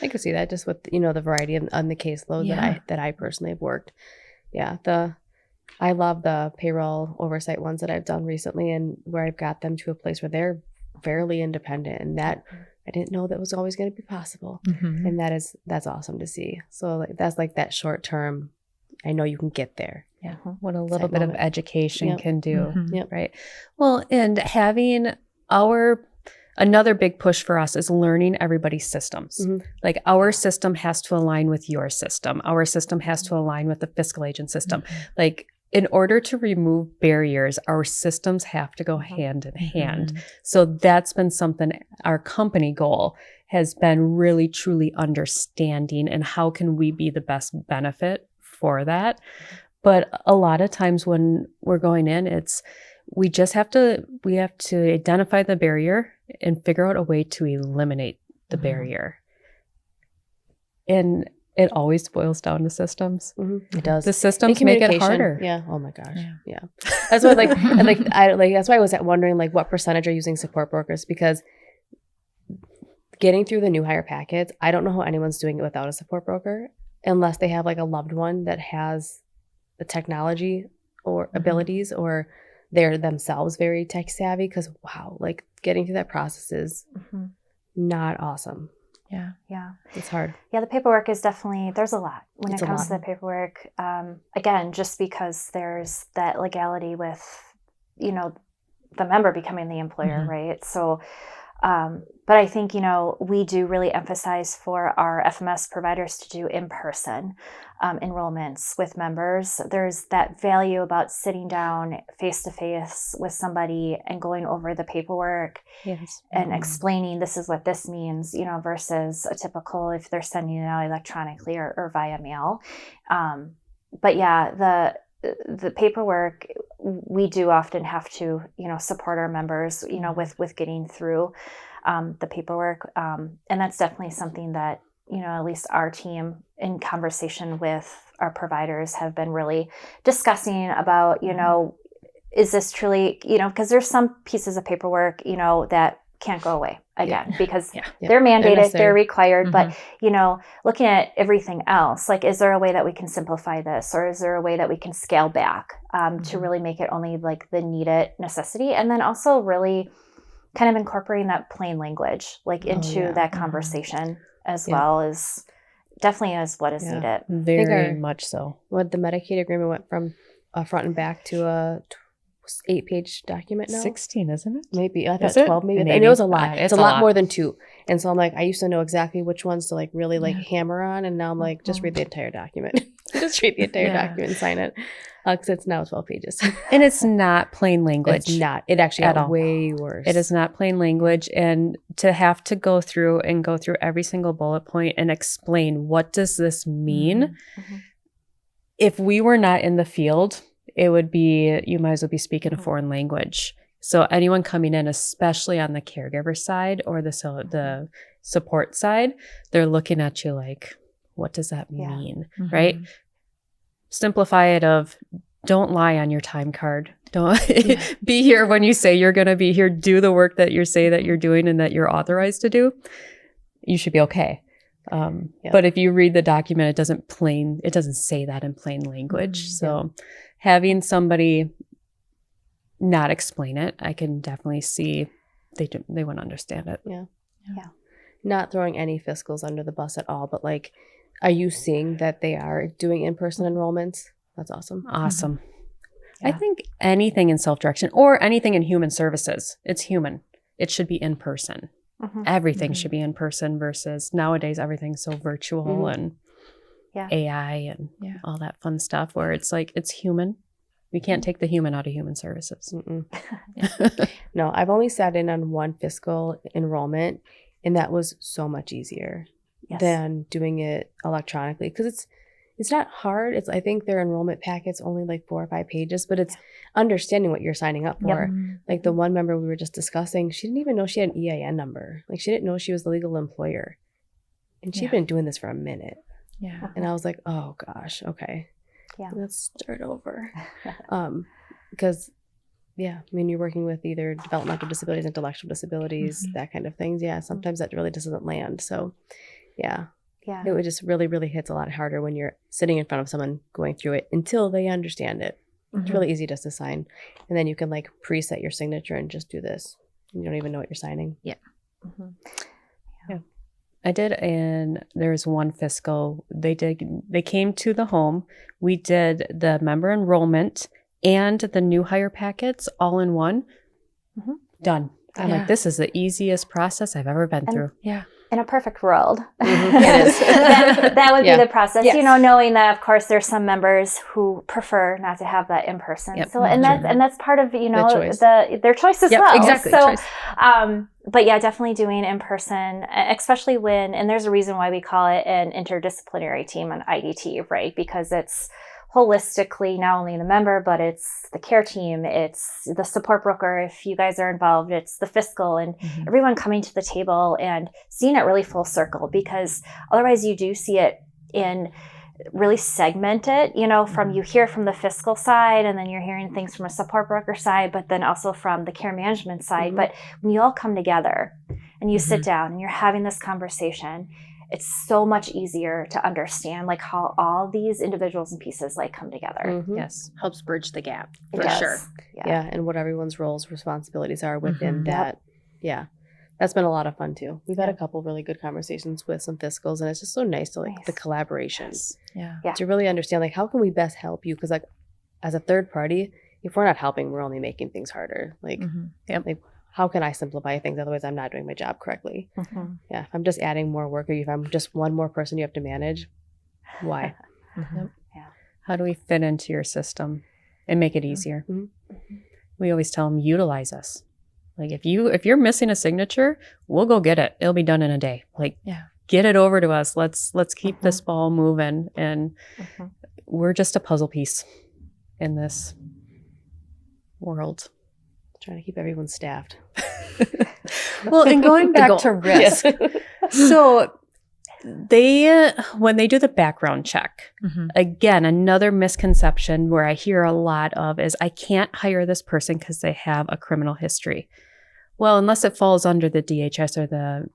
I can see that just with, the variety on the caseload that I personally have worked. Yeah. I love the payroll oversight ones that I've done recently, and where I've got them to a place where they're fairly independent, and that I didn't know that was always going to be possible. Mm-hmm. And that's awesome to see. So like, that's like that short term, I know you can get there. Yeah. What a little bit moment. of education Yep. can do. Mm-hmm. Yep. Right. Well, and having another big push for us is learning everybody's systems. Mhm. Like our system has to align with your system. Our system has to align with the fiscal agent system. Like in order to remove barriers, our systems have to go hand in hand. So that's been something our company goal has been really truly understanding, and how can we be the best benefit for that. But a lot of times when we're going in, we have to identify the barrier and figure out a way to eliminate the barrier. And it always boils down to systems. Mm-hmm. It does. The systems make it harder. Yeah. Oh my gosh. Yeah. That's why that's why I was wondering like what percentage are using support brokers, because getting through the new hire packets, I don't know how anyone's doing it without a support broker, unless they have like a loved one that has the technology or abilities, or they're themselves very tech savvy, because wow, like getting through that process is not awesome. Yeah. It's hard. Yeah, the paperwork is definitely, there's a lot when It's it a comes lot. to the paperwork. Again, just because there's that legality with, the member becoming the employer, right? So, but I think, we do really emphasize for our FMS providers to do in-person enrollments with members. There's that value about sitting down face-to-face with somebody and going over the paperwork and explaining this is what this means, versus a typical if they're sending it out electronically or via mail. But yeah, the paperwork, we do often have to, support our members, with getting through the paperwork. And that's definitely something that, at least our team in conversation with our providers have been really discussing about, is this truly, because there's some pieces of paperwork, that can't go away again because they're mandated, they're required. But, looking at everything else, like, is there a way that we can simplify this, or is there a way that we can scale back to really make it only like the needed necessity? And then also really kind of incorporating that plain language, like into that conversation as well, is definitely is what is needed. Very much so. What the Medicaid agreement went from a front and back to a 8-page document now. 16, isn't it? Maybe I Is thought it? 12. Maybe. Maybe. I know it's a lot. It's a a lot lot. more than 2. And so I'm like, I used to know exactly which ones to like really like hammer on, and now I'm like, just read the entire document. Just read the entire document and sign it, because it's now 12 pages. And it's not plain language. It's not. It actually At got all. way worse. It is not plain language. And to have to go through every single bullet point and explain, what does this mean? Mhm. If we were not in the field, it would be, you might as well be speaking a foreign language. So anyone coming in, especially on the caregiver side or the support side, they're looking at you like, what does that mean? Right? Simplify it of, don't lie on your time card. Don't be here when you say you're going to be here. Do the work that you say that you're doing and that you're authorized to do. You should be okay. But if you read the document, it doesn't say that in plain language. So having somebody not explain it, I can definitely see they wouldn't understand it. Yeah. Not throwing any fiscals under the bus at all, but like, are you seeing that they are doing in-person enrollments? That's awesome. Awesome. Yeah. I think anything in self-direction or anything in human services, it's human. It should be in person. Mhm. Everything should be in person versus nowadays everything's so virtual and AI and all that fun stuff where it's like, it's human. We can't take the human out of human services. No, I've only sat in on one fiscal enrollment, and that was so much easier than doing it electronically, because it's not hard. I think their enrollment packet's only like 4 or 5 pages, but it's understanding what you're signing up for. Like the one member we were just discussing, she didn't even know she had an EIN number. Like she didn't know she was the legal employer, and she'd been doing this for a minute. Yeah. And I was like, oh gosh, okay. Yeah. Let's start over. Because I mean, you're working with either developmental disabilities, intellectual disabilities, that kind of things. Yeah, sometimes that really doesn't land. So it would just really, really hits a lot harder when you're sitting in front of someone going through it until they understand it. It's really easy just to sign. And then you can like preset your signature and just do this. You don't even know what you're signing. Yeah. I did, and there's one fiscal. They came to the home. We did the member enrollment and the new hire packets all in one. Done. I'm like, this is the easiest process I've ever been through. Yeah. In a perfect world, It is. that would be the process. Yes. You know, knowing that, of course, there's some members who prefer not to have that in person. Yep. So, and that's part of their choice as Yep, well. exactly. So, Choice. but yeah, definitely doing in person, especially and there's a reason why we call it an interdisciplinary team on IDT, right? Because it's holistically not only the member, but it's the care team, it's the support broker if you guys are involved, it's the fiscal, and everyone coming to the table and seeing it really full circle, because otherwise you do see it in really segment it, you know, from you hear from the fiscal side, and then you're hearing things from a support broker side, but then also from the care management side. But when you all come together and you sit down and you're having this conversation, it's so much easier to understand like how all these individuals and pieces like come together. Yes. Helps bridge the gap It for does. sure. Yeah, and what everyone's roles, responsibilities are within that. Yeah, that's been a lot of fun too. We've had a couple really good conversations with some fiscals, and it's just so nice to like the collaboration. Yeah. To really understand like how can we best help you, because like as a third party, if we're not helping, we're only making things harder. Like, like how can I simplify things? Otherwise, I'm not doing my job correctly. Yeah, if I'm just adding more work, or if I'm just one more person you have to manage, why? How do we fit into your system and make it easier? We always tell them, utilize us. Like if you're missing a signature, we'll go get it. It'll be done in a day. Like get it over to us. Let's keep this ball moving. And we're just a puzzle piece in this world. Trying to keep everyone staffed. Well, and going back to risk. So when they do the background check, again, another misconception where I hear a lot of is I can't hire this person because they have a criminal history. Well, unless it falls under the DHS or the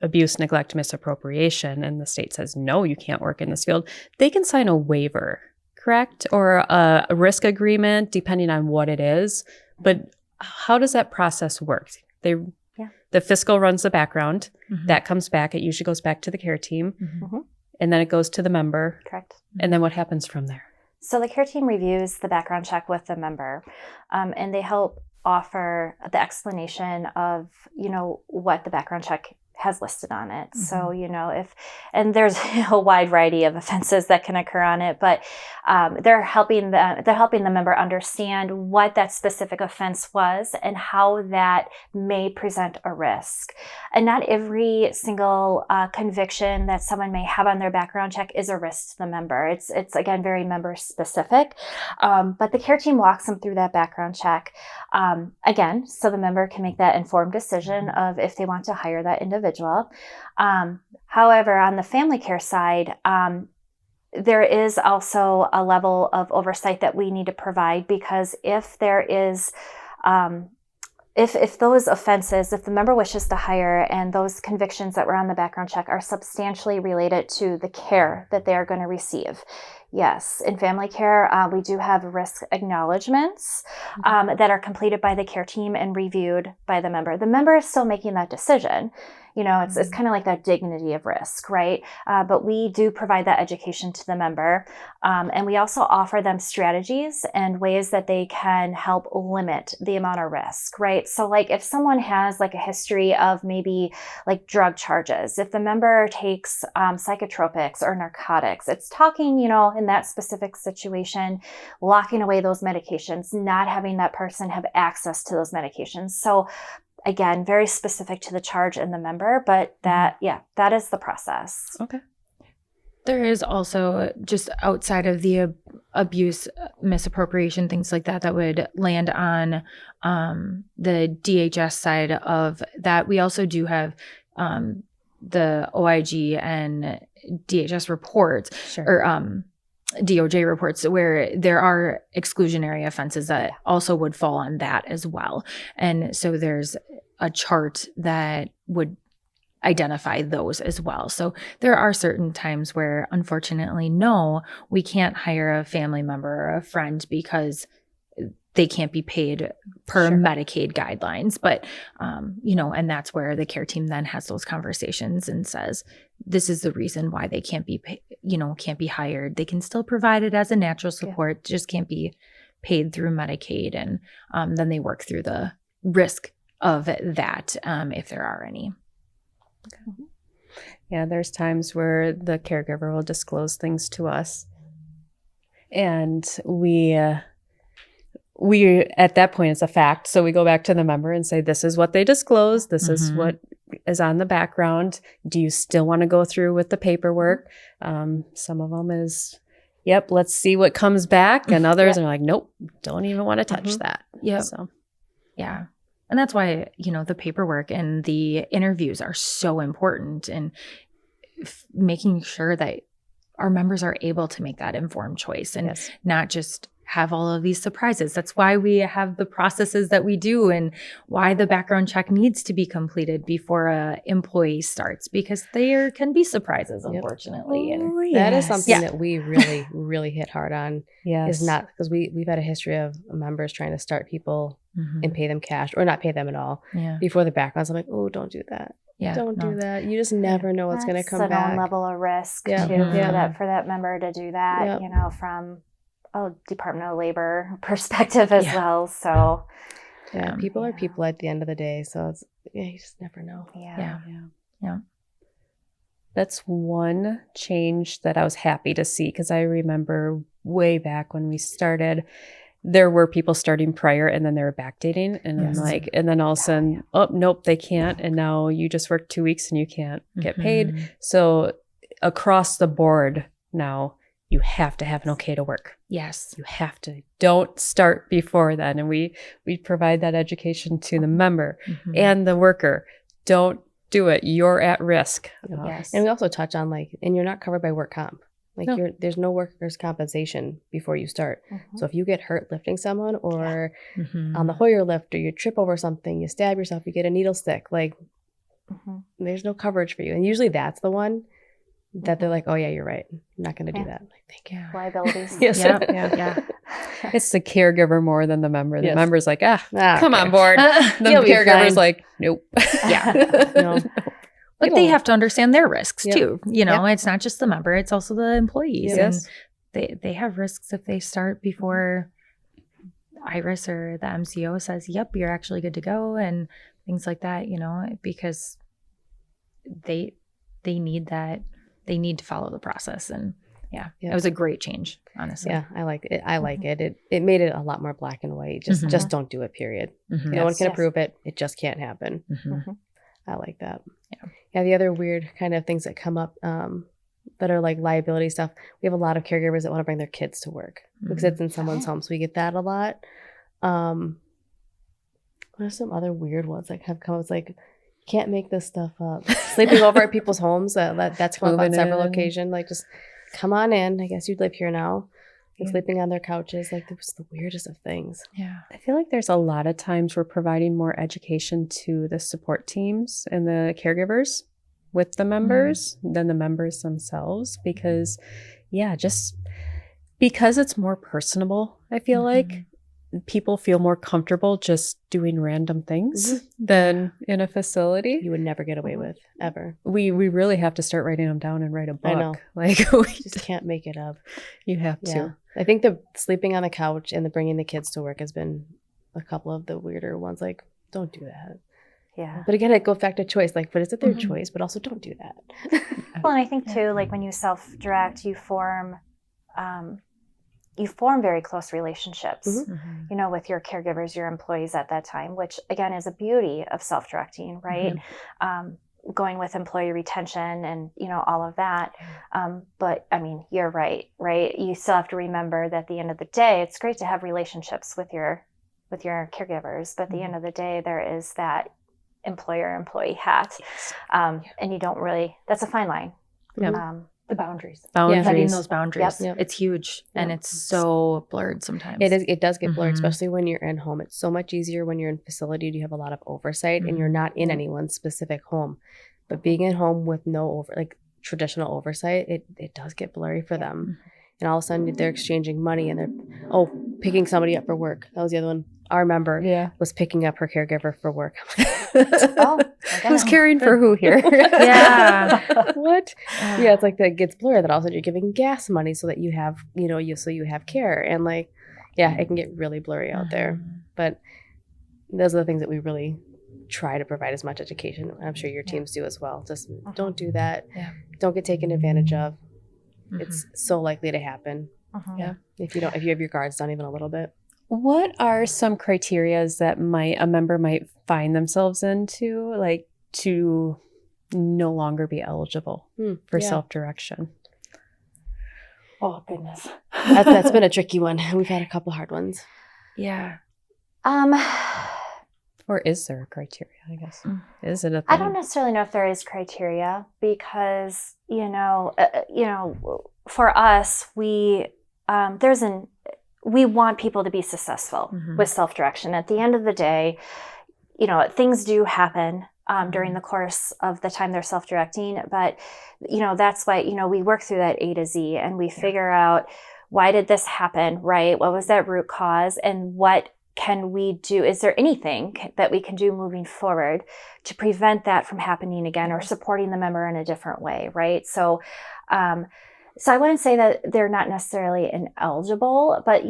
abuse, neglect, misappropriation, and the state says, no, you can't work in this field, they can sign a waiver, correct? Or a risk the process work. The the fiscal runs the background. Mhm. That comes back. It usually goes back to the care team. Mhm. And then it goes to the member. Correct. And then what happens from there? So the care team reviews the background check with the member, and they help offer the explanation of, what the background check has listed on it. Mm-hmm. So, and there's a wide variety of offenses that can occur on it, but they're helping the member understand what that specific offense was and how that may present a risk. And not every single conviction that someone may have on their background check is a risk to the member. It's again, very member specific. But the care team walks them through that background check, again, so the member can make that informed decision of if they want to hire that individual. However, on the family care side, there is also a level of oversight that we need to provide, because if there is, if those offenses, if the member wishes to hire and those convictions that were on the background check are substantially related to the care that they are going to receive. Yes, in family care, we do have risk acknowledgments that are completed by the care team and reviewed by the member. The member is still making that decision. It's kind of like that dignity of risk, right? But we do provide that education to the member. And we also offer them strategies and ways that they can help limit the amount of risk, right? So like if someone has like a history of maybe like drug charges, if the member takes psychotropics or narcotics, it's talking, in that specific situation, locking away those medications, not having that person have access to those medications. So again, very specific to the charge and the member, but that is the process. Okay. There is also, just outside of the abuse, misappropriation, things like that would land on the DHS side of that. We also do have the OIG and DHS reports, or DOJ reports, where there are exclusionary offenses that also would fall on that as well. And so there's a chart that would identify those as well. So there are certain times where, unfortunately, no, we can't hire a family member or a friend because they can't be paid per Medicaid guidelines. But, and that's where the care team then has those conversations and says, this is the reason why they can't be, can't be hired. They can still provide it as a natural support, just can't be paid through Medicaid. And then they work through the risk of that, if there are any. Okay. Yeah, there's times where the caregiver will disclose things to us. And we at that point, it's a fact. So we go back to the member and say, this is what they disclosed. This is what is on the background. Do you still want to go through with the paperwork? Some of them is, yep, let's see what comes back. And others are like, nope, don't even want to touch that. Yeah. So, yeah. And that's why, the paperwork and the interviews are so important, and making sure that our members are able to make that informed choice and not just have all of these surprises. That's why we have the processes that we do, and why the background check needs to be completed before a employee starts, because there can be surprises, unfortunately. And that is something that we really, really hit hard on. Yes. Is not, because we've had a history of members trying to start people and pay them cash or not pay them at all before the backgrounds. I'm like, oh, don't do that. Yeah, don't do that. You just never know what's going to come back. That's an own level of risk too, for that member to do that, from a Department of Labor perspective as well. So people are people at the end of the day. So it's, you just never know. Yeah. That's one change that I was happy to see, because I remember way back when we started, there were people starting prior and then they were backdating, and I'm like, and then all of a sudden, oh, nope, they can't. And now you just worked 2 weeks and you can't get paid. So across the board now, you have to have an okay to work. Yes. You have to. Don't start before then. And we provide that education to the member and the worker. Don't do it. You're at risk. Yes. And we also touch on and you're not covered by work comp. There's no workers' compensation before you start. So if you get hurt lifting someone or on the Hoyer lift, or you trip over something, you stab yourself, you get a needle stick, there's no coverage for you. And usually that's the one that they're like, oh yeah, you're right. I'm not going to do that. I'm like, thank you. Liabilities. Yes. Yeah. It's the caregiver more than the member. The Yes. member's like, come okay. on board. The You'll be caregiver's fine. like, nope. Yeah. No. But they have to understand their risks Yep. too. It's not just the member, it's also the employees. Yes. And they have risks if they start before Iris or the MCO says, yep, you're actually good to go, and things like that, because they need that. They need to follow the process. And it was a great change, honestly. Yeah, I like it. I like it. It made it a lot more black and white. Just don't do it, period. Mhm. No one can Yes. approve it. It just can't happen. Mhm. I like that. Yeah. Yeah, the other weird kind of things that come up that are like liability stuff. We have a lot of caregivers that want to bring their kids to work because it's in someone's home. So we get that a lot. What are some other weird ones that have come up? It's like, can't make this stuff up. Sleeping over at people's homes. That's come up on Moving several in. occasions. Like, just come on in. I guess you'd live here now. And sleeping on their couches. Like, it was the weirdest of things. Yeah. I feel like there's a lot of times we're providing more education to the support teams and the caregivers with the members than the members themselves because, just because it's more personable, I feel like people feel more comfortable just doing random things than in a facility. You would never get away with, ever. We really have to start writing them down and write a book. I know. Like, You just can't make it up. you have Yeah. to. I think the sleeping on the couch and the bringing the kids to work has been a couple of the weirder ones. Like, don't do that. Yeah. But again, it goes back to choice. Like, but is it their choice? But also, don't do that. Well, and I think too, like when you self-direct, you form very close relationships, with your caregivers, your employees at that time, which again is a beauty of self-directing, right? Going with employee retention and, all of that. But I mean, you're right? You still have to remember that at the end of the day, it's great to have relationships with your caregivers, but at the end of the day, there is that employer-employee hat. And you don't really, that's a fine line. Yep. The boundaries. Boundaries. Setting those boundaries. Yep. It's huge. And Yep. it's so blurred sometimes. It does get blurred, Mhm. especially when you're in home. It's so much easier when you're in facility. You have a lot of oversight and you're not in anyone's specific home. But being at home with no traditional oversight, it does get blurry for them. And all of a sudden they're exchanging money and they're picking somebody up for work. That was the other one. Our member was picking up her caregiver for work. Oh, Who's caring for who here? Yeah. What? Yeah, it's like that gets blurry. That also you're giving gas money so that you have, so you have care. And like, it can get really blurry out there. But those are the things that we really try to provide as much education. I'm sure your teams do as well. Just don't do that. Yeah. Don't get taken advantage of. It's so likely to happen. If you have your guards down even a little bit. What are some criterias that a member might find themselves into, like to no longer be eligible for self-direction? Oh, goodness. That's been a tricky one. We've had a couple hard ones. Yeah. Or is there a criteria, I guess? Is it a thing? I don't necessarily know if there is criteria because, for us, we want people to be successful with self-direction. At the end of the day, things do happen during the course of the time they're self-directing, but, that's why, we work through that A to Z and we figure out why did this happen, right? What was that root cause and what can we do? Is there anything that we can do moving forward to prevent that from happening again or supporting the member in a different way, right? So I wouldn't say that they're not necessarily ineligible, but,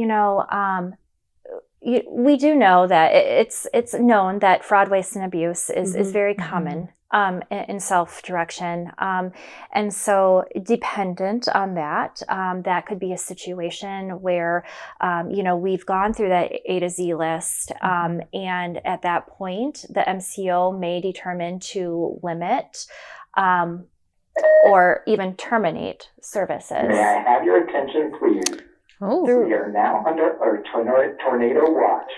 we do know that it's known that fraud, waste, and abuse is very common in self-direction. And so dependent on that, that could be a situation where, we've gone through that A to Z list. And at that point, the MCO may determine to limit or even terminate services. May I have your attention, please? Oh. We are now under a tornado watch.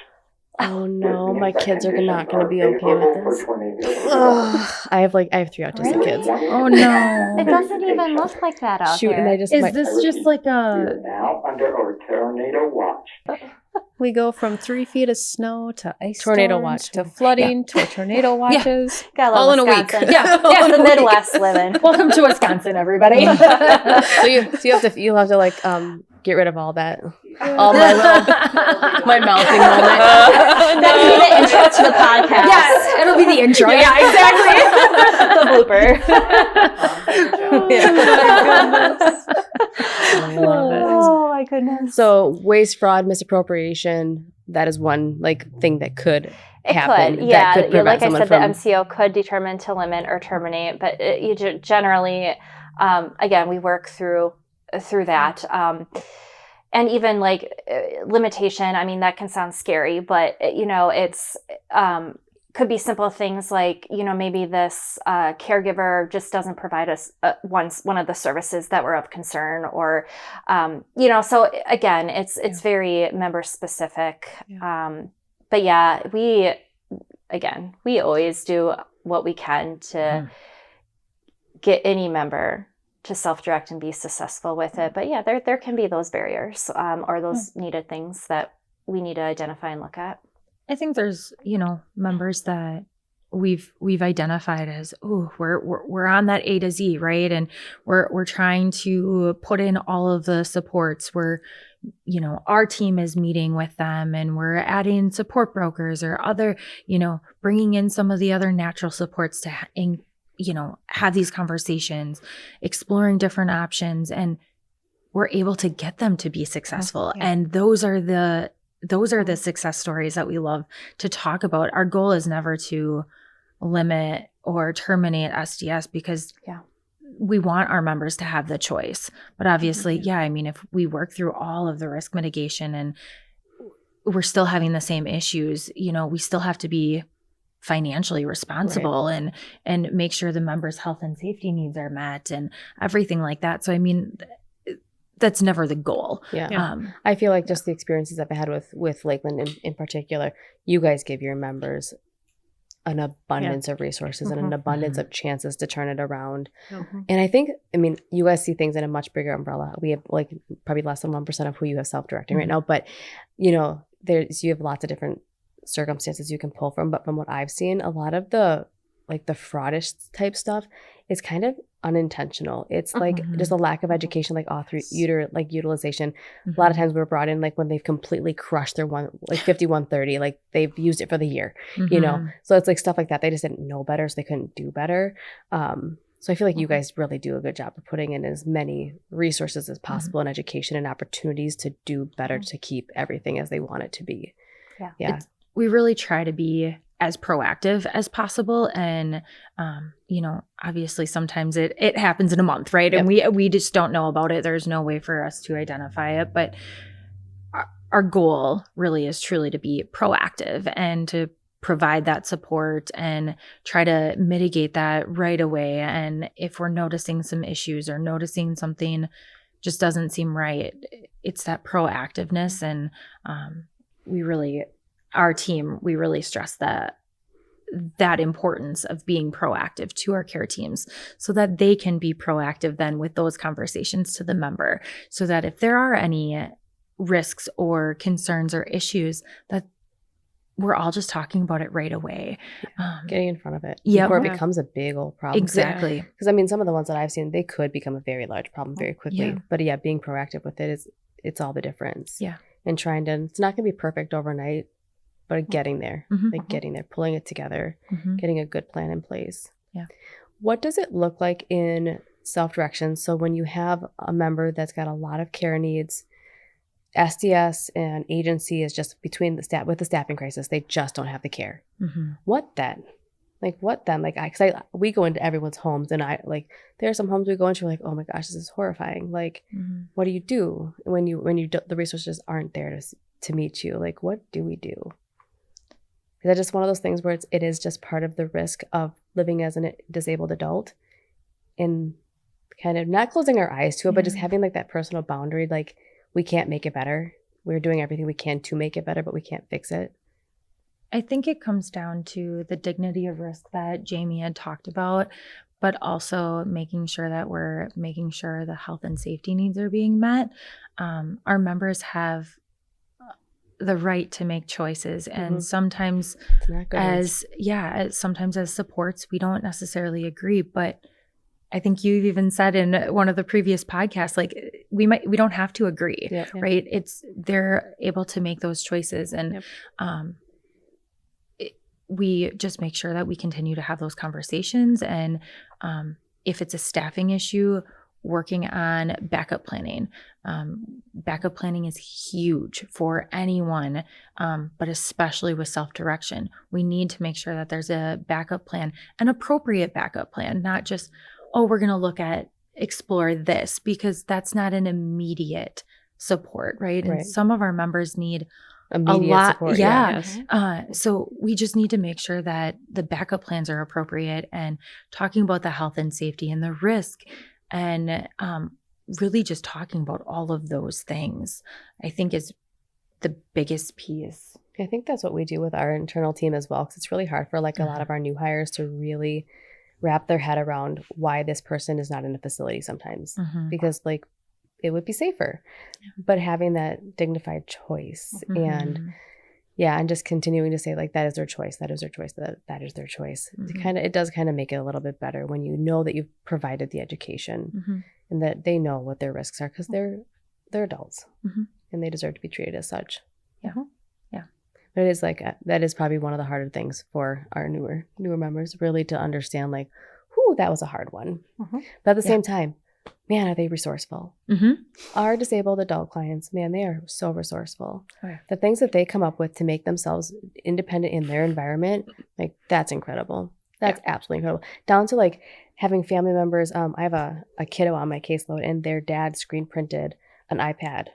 Oh no, my kids are not going to be okay with this. I have 3 autistic kids. Oh, no. It doesn't even look like that out Shoot, there. and I just Is this just like We a... are now under a tornado watch. We go from 3 feet of snow to ice Tornado storms watch. to flooding to tornado watches. Got all in a week. Wisconsin. Yeah, It's the Midwest living. Welcome to Wisconsin, everybody. So you'll have to get rid of all that All my mouthing moment. That could be the intro to the podcast. Yes, it'll be the intro. Yeah, exactly. The blooper. I love it. Oh my goodness. So waste, fraud, misappropriation, that is one like thing that could It happen. could, yeah. That could prevent Like I someone said, from, the MCO could determine to limit or terminate, but generally, again, we work through that. And even like limitation, I mean, that can sound scary, but it's could be simple things like, maybe this caregiver just doesn't provide us one of the services that were of concern, or, so again, it's very member specific. Yeah. But yeah, we always do what we can to get any member to self-direct and be successful with it. But yeah, there can be those barriers or those needed things that we need to identify and look at. I think there's, members that we've identified as, we're on that A to Z, right? And we're trying to put in all of the supports. Our team is meeting with them, and we're adding support brokers or other, bringing in some of the other natural supports to, have these conversations, exploring different options, and we're able to get them to be successful. Yeah. And those are the success stories that we love to talk about. Our goal is never to limit or terminate SDS, because we want our members to have the choice. But obviously, if we work through all of the risk mitigation and we're still having the same issues, we still have to be financially responsible and make sure the members' health and safety needs are met and everything like that. So, that's never the goal. Yeah. I feel like just the experiences I've had with Lakeland in particular, you guys give your members an abundance of resources and an abundance of chances to turn it around. And I think, you guys see things in a much bigger umbrella. We have like probably less than 1% of who you have self-directing right now, but you have lots of different circumstances you can pull from. But from what I've seen, a lot of the fraudish type stuff is kind of unintentional. It's like just a lack of education, like utilization. A lot of times we're brought in like when they've completely crushed their 5130, like they've used it for the year, so it's like stuff like that. They just didn't know better, so they couldn't do better. So I feel like you guys really do a good job of putting in as many resources as possible and education and opportunities to do better, to keep everything as they want it to be. We really try to be as proactive as possible. And, obviously sometimes it happens in a month, right? And we just don't know about it. There's no way for us to identify it. But our goal really is truly to be proactive and to provide that support and try to mitigate that right away. And if we're noticing some issues or noticing something just doesn't seem right, it's that proactiveness. And our team, we really stress that importance of being proactive to our care teams so that they can be proactive then with those conversations to the member, so that if there are any risks or concerns or issues, that we're all just talking about it right away. Getting in front of it before it becomes a big old problem. Exactly. Because some of the ones that I've seen, they could become a very large problem very quickly. But being proactive with it it's all the difference. And it's not going to be perfect overnight, but getting there, pulling it together, getting a good plan in place. What does it look like in self-direction? So when you have a member that's got a lot of care needs, SDS and agency is just between with the staffing crisis, they just don't have the care. What then? We go into everyone's homes, and there are some homes we go into, we're like, oh my gosh, this is horrifying. Like, what do you do when the resources aren't there to meet you? Like, what do we do? Is that just one of those things where it is just part of the risk of living as a disabled adult, and kind of not closing our eyes to it, but just having like that personal boundary, like we can't make it better. We're doing everything we can to make it better, but we can't fix it. I think it comes down to the dignity of risk that Jamie had talked about, but also making sure that we're making sure the health and safety needs are being met. Our members have the right to make choices, and sometimes sometimes as supports we don't necessarily agree, but I think you've even said in one of the previous podcasts, like, we don't have to agree, Yep. right? They're able to make those choices, and we just make sure that we continue to have those conversations. And if it's a staffing issue, working on backup planning. Backup planning is huge for anyone, but especially with self-direction. We need to make sure that there's a backup plan, an appropriate backup plan, not just, oh, we're going to explore this, because that's not an immediate support, right? And some of our members need immediate a lot. support. Yeah. Yes. So we just need to make sure that the backup plans are appropriate, and talking about the health and safety and the risk, and really just talking about all of those things, I think is the biggest piece. I think that's what we do with our internal team as well, because it's really hard for a lot of our new hires to really wrap their head around why this person is not in a facility sometimes, because it would be safer. But having that dignified choice and just continuing to say that is their choice, that is their choice, that is their choice. It does kind of make it a little bit better when you know that you've provided the education and that they know what their risks are, because they're adults and they deserve to be treated as such. Yeah. But it is that is probably one of the harder things for our newer members, really to understand whew, that was a hard one. But at the same time, man, are they resourceful. Our disabled adult clients, man, they are so resourceful. The things that they come up with to make themselves independent in their environment, that's incredible. That's absolutely incredible. Down to having family members. I have a kiddo on my caseload, and their dad screen printed an iPad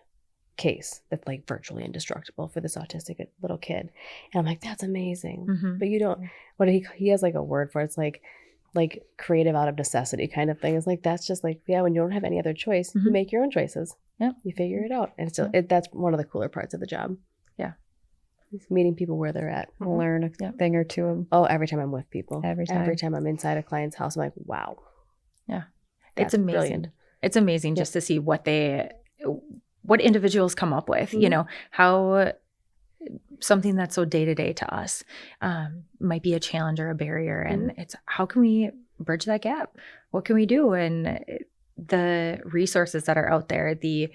case that's virtually indestructible for this autistic little kid. And I'm that's amazing. But you don't, he has a word for it. It's creative out of necessity kind of thing. It's that's just when you don't have any other choice, you make your own choices. You figure it out. And that's one of the cooler parts of the job. It's meeting people where they're at. Learn a thing or two. Oh, every time I'm with people. Every time I'm inside a client's house, I'm wow. Yeah. That's it's amazing. Brilliant. It's amazing just to see what individuals come up with, how something that's so day-to-day to us might be a challenge or a barrier. And it's how can we bridge that gap? What can we do? And the resources that are out there, the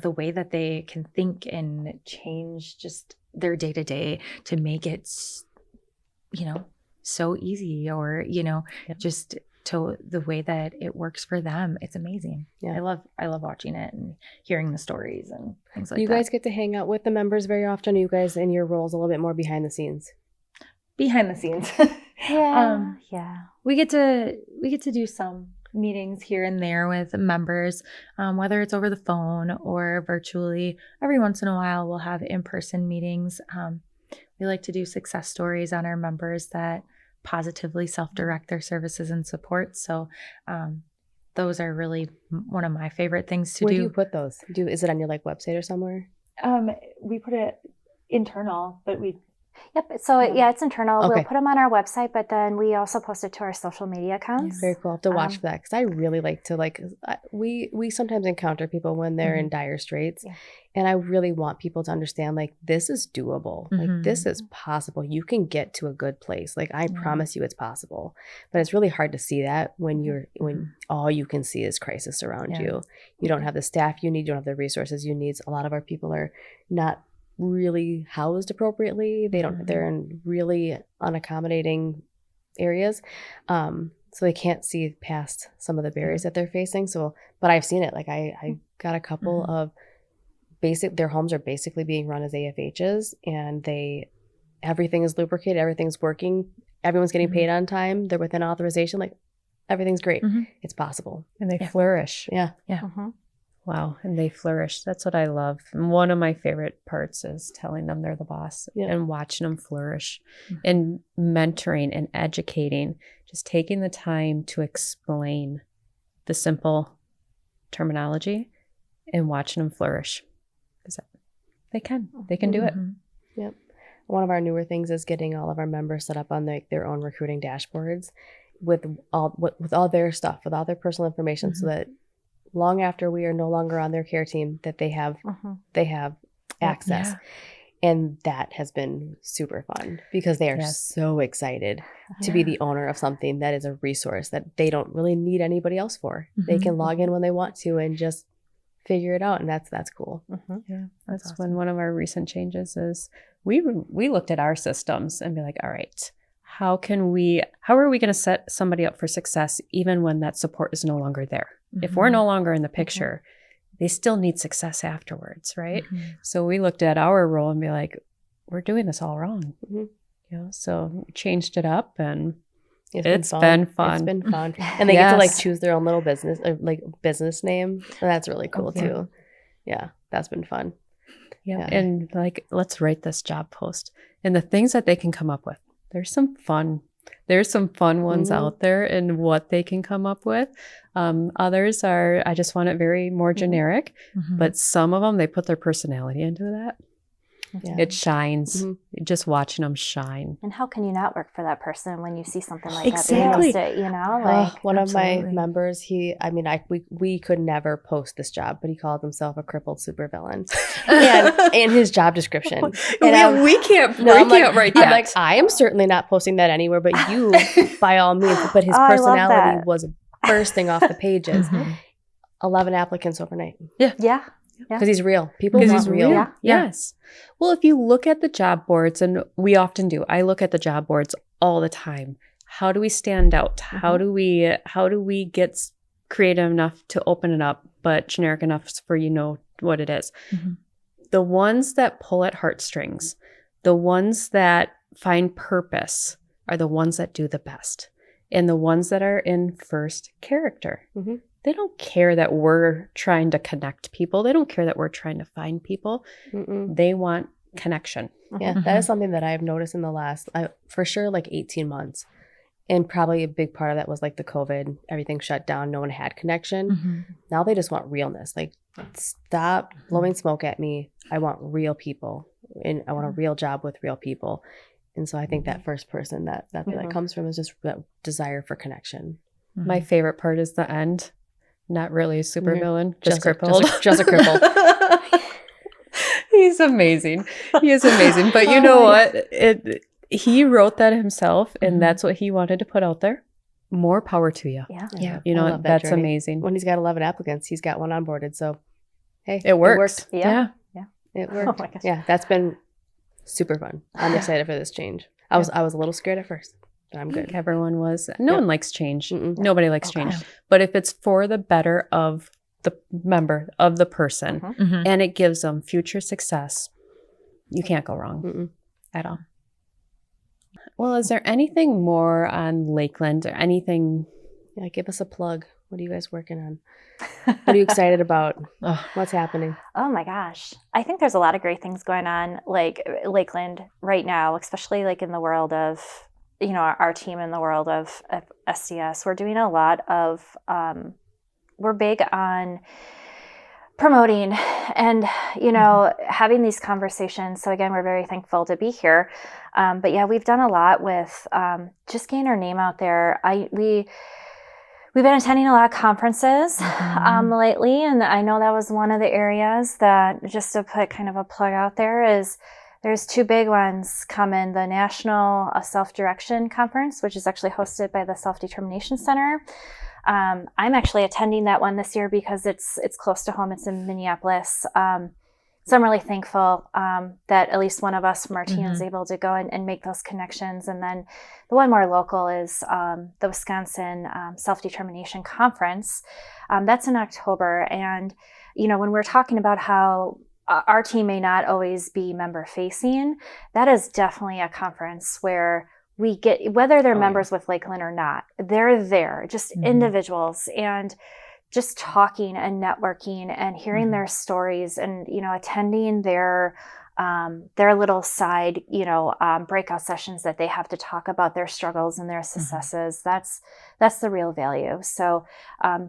the way that they can think and change just their day-to-day to make it so easy, or just to the way that it works for them. It's amazing. I love watching it and hearing the stories and things like that. You guys get to hang out with the members very often? Are you guys in your roles a little bit more behind the scenes? Behind the scenes. We get to do some meetings here and there with members, whether it's over the phone or virtually. Every once in a while we'll have in-person meetings. We like to do success stories on our members that positively self-direct their services and support. So those are really one of my favorite things to do. Where do you put those? Is it on your website or somewhere? We put it internal, but we Yep. So it's internal. Okay. We'll put them on our website, but then we also post it to our social media accounts. Very cool. I'll have to watch for that, because I really like to we sometimes encounter people when they're in dire straits, and I really want people to understand this is doable. This is possible. You can get to a good place. I promise you it's possible. But it's really hard to see that when all you can see is crisis around you. You don't have the staff you need. You don't have the resources you need. A lot of our people are not really housed appropriately. They're in really unaccommodating areas. So they can't see past some of the barriers that they're facing. But I've seen it. I got a couple of their homes are basically being run as AFHs, and everything is lubricated, everything's working, everyone's getting paid on time, they're within authorization, everything's great. It's possible. And they flourish. Yeah. Wow. And they flourish. That's what I love. And one of my favorite parts is telling them they're the boss and watching them flourish and mentoring and educating, just taking the time to explain the simple terminology and watching them flourish. Because they can do it. Yep. One of our newer things is getting all of our members set up on their own recruiting dashboards with all their stuff, with all their personal information, so that long after we are no longer on their care team, that they have access. And that has been super fun because they are Yes. so excited to be the owner of something that is a resource that they don't really need anybody else for. They Mhm. can log in when they want to and just figure it out. And that's cool. Yeah, that's That's when awesome. one of our recent changes is we looked at our systems and be like, all right, how are we going to set somebody up for success even when that support is no longer there? If we're no longer in the picture, they still need success afterwards, right? Mhm. So we looked at our role and be like, we're doing this all wrong. Mhm. You know, so we changed it up and It's It's been been fun. It's fun. been fun. And they get to like Yes. choose their own little business, like business name. And that's really cool yeah. too. Yeah, that's been fun. Yeah. Yeah. And like, let's write this job post and the things that they can come up with. There's some fun ones Mhm. out there and what they can come up with. Others are, I just want it very more generic, Mhm. but some of them, they put their personality into that. Yeah. It shines. Mhm. Just watching them shine. And how can you not work for that person when you see something like Exactly. that? You know, like One of my absolutely. members, we could never post this job, but he called himself a crippled supervillain. And in his job description. And we can't I'm like, write I'm that. like, I am certainly not posting that anywhere, but you, by all means. But his Oh, I love personality that. was bursting off the pages. Mhm. 11 applicants overnight. yeah. Because he's real. People Because want he's real. real. Yeah. Yes. Well, if you look at the job boards, and we often do, I look at the job boards all the time. How do we stand out? How do we get creative enough to open it up, but generic enough for what it is? Mhm. The ones that pull at heartstrings, the ones that find purpose are the ones that do the best. And the ones that are in first character. Mhm. They don't care that we're trying to connect people. They don't care that we're trying to find people. Mm-mm. They want connection. Yeah, that is something that I've noticed in the last, for sure, like 18 months. And probably a big part of that was like the COVID, everything shut down, no one had connection. Mhm. Now they just want realness. Like, stop blowing smoke at me. I want real people, and I want a real job with real people. And so I think that first person that comes from is just that desire for connection. My favorite part is the end. Not really a super villain, just crippled. Just a cripple. He's amazing. He is amazing. But you know what? He wrote that himself, and that's what he wanted to put out there. More power to you. Yeah. Yeah. You I know, love that that's journey. amazing. When he's got 11 applicants, he's got one onboarded. So, hey, It works. It worked. Yeah. It worked. my gosh. Yeah, that's been super fun. I'm excited for this change. I was a little scared at first, but I'm good. Everyone was. No one likes change. Mm-mm. Nobody likes change. But if it's for the better of the member, of the person, Mhm. and it gives them future success, you can't go wrong Mm-mm. at all. Well, is there anything more on Lakeland or anything? Yeah, give us a plug. What are you guys working on? What are you excited about? What's happening? Oh my gosh. I think there's a lot of great things going on, like Lakeland right now, especially like in the world of, our team in the world of SDS. We're doing a lot of, we're big on promoting and, having these conversations. So again, we're very thankful to be here. But yeah, we've done a lot with just getting our name out there. We've been attending a lot of conferences lately, and I know that was one of the areas that, just to put kind of a plug out there, is there's two big ones coming. The National Self-Direction Conference, which is actually hosted by the Self-Determination Center. I'm actually attending that one this year because it's close to home. It's in Minneapolis. So I'm really thankful that at least one of us from our team is able to go and make those connections. And then the one more local is the Wisconsin Self-Determination Conference. That's in October. And, when we're talking about how our team may not always be member facing, that is definitely a conference where we get, whether they're members with Lakeland or not, they're there, just individuals, and just talking and networking and hearing their stories and, attending their little side, breakout sessions that they have to talk about their struggles and their successes. That's the real value. So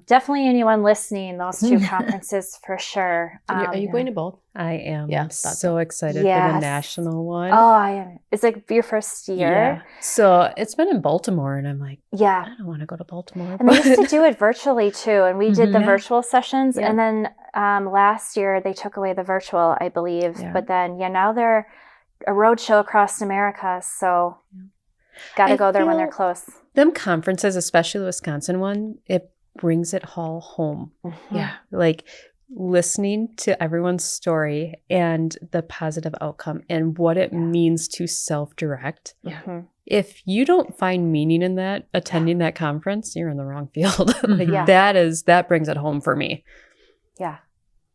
definitely anyone listening, those two conferences for sure. Are you going to both? I am Yeah, so excited for the Yes. national one. Oh, I am. It's like your first year. Yeah. So it's been in Baltimore, and I'm like, Yeah. I don't want to go to Baltimore. And they used to do it virtually too. And we did the Yeah. virtual sessions. Yeah. And then last year they took away the virtual, I believe. Yeah. But then, now they're a road show across America. So got to I go there when they're feel close. Them conferences, especially the Wisconsin one, it brings it all home. Yeah. Like listening to everyone's story and the positive outcome and what it means to self-direct. Mhm. If you don't find meaning in that, attending that conference, you're in the wrong field. Like Yeah. that brings it home for me. Yeah.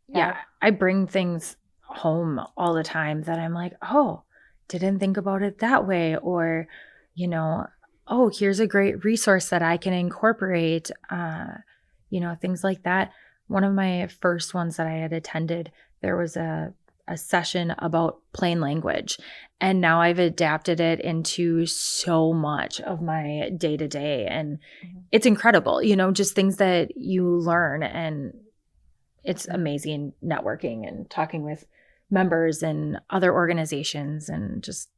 Yeah. I bring things home all the time that I'm like, oh, didn't think about it that way. Or, oh, here's a great resource that I can incorporate, things like that. One of my first ones that I had attended, there was a session about plain language. And now I've adapted it into so much of my day to day. And it's incredible, just things that you learn. And it's amazing networking and talking with members and other organizations and just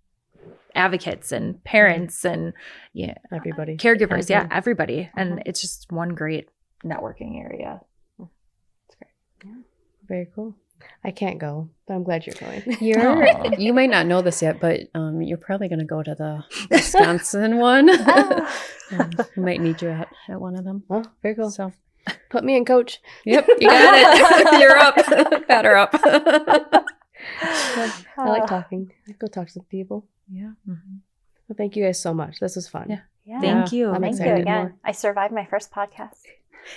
advocates and parents and Everybody. caregivers. Yeah, everybody. And it's just one great networking area. Very cool. I can't go, but I'm glad you're going. You might not know this yet, but you're probably going to go to the Wisconsin one. We might need you at one of them. Oh, very cool. So, Put me in, coach. yep, you got it. You're up. Batter up. I like talking. I go talk to some people. Yeah. Well, thank you guys so much. This was fun. Yeah. Yeah. Thank you. I'm Thank you excited. again. more. I survived my first podcast.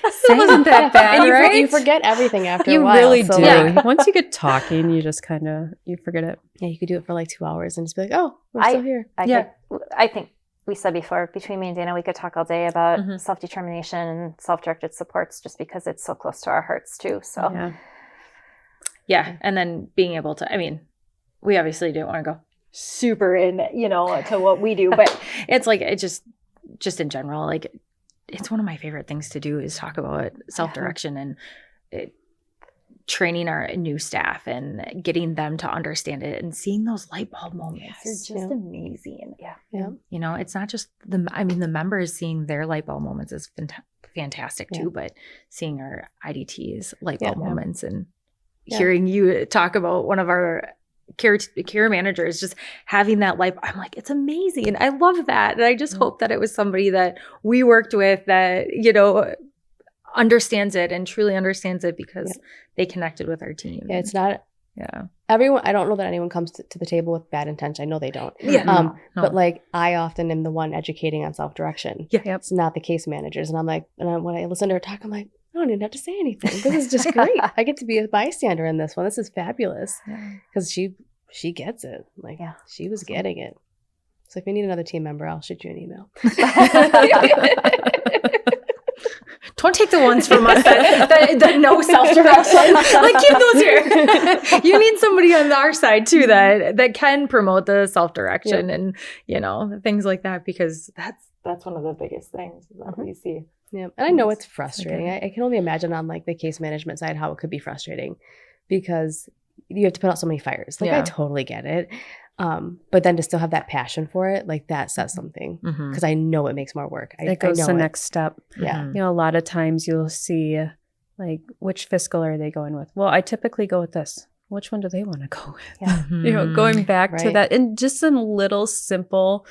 It wasn't that bad, And right? you forget everything after a You while. really so do. like- Once you get talking, you just kind of you forget it. yeah, you could do it for like 2 hours and just be like, oh, we're I- still here. I think we said before, between me and Dana, we could talk all day about Mhm. self-determination and self-directed supports just because it's so close to our hearts too. So Yeah. Yeah. And then being able to, we obviously didn't want to go super in, to what we do, but it's like, it just in general, like it's one of my favorite things to do is talk about self-direction and training our new staff and getting them to understand it and seeing those light bulb moments is just amazing. Yeah. It's not just the members seeing their light bulb moments is fantastic too, but seeing our IDTs light bulb moments and hearing you talk about one of our care managers just having that light, I'm like, it's amazing. I love that. And I just hope that it was somebody that we worked with that, understands it and truly understands it because they connected with our team. Yeah, it's not Yeah. everyone. I don't know that anyone comes to the table with bad intention. I know they don't. Yeah. No. But like I often am the one educating on self-direction. Yeah. Yep. It's not the case managers. And I'm like, when I listen to her talk, I'm like, I don't even have to say anything. This is just great. I get to be a bystander in this one. This is fabulous. Because she gets it. Like she was getting it. So if you need another team member, I'll shoot you an email. Don't take the ones from us that know self-direction. Like, keep those here. You need somebody on our side too that can promote the self-direction and things like that, because that's one of the biggest things that we see. Yeah, and I know it's frustrating. I can only imagine on like the case management side how it could be frustrating because you have to put out so many fires. Like I totally get it. But then to still have that passion for it, like that says something because I know it makes more work. It goes I know to the next step. Yeah. A lot of times you'll see like which fiscal are they going with? Well, I typically go with this. Which one do they want to go with? Yeah. Going back to Right. that and just some little simple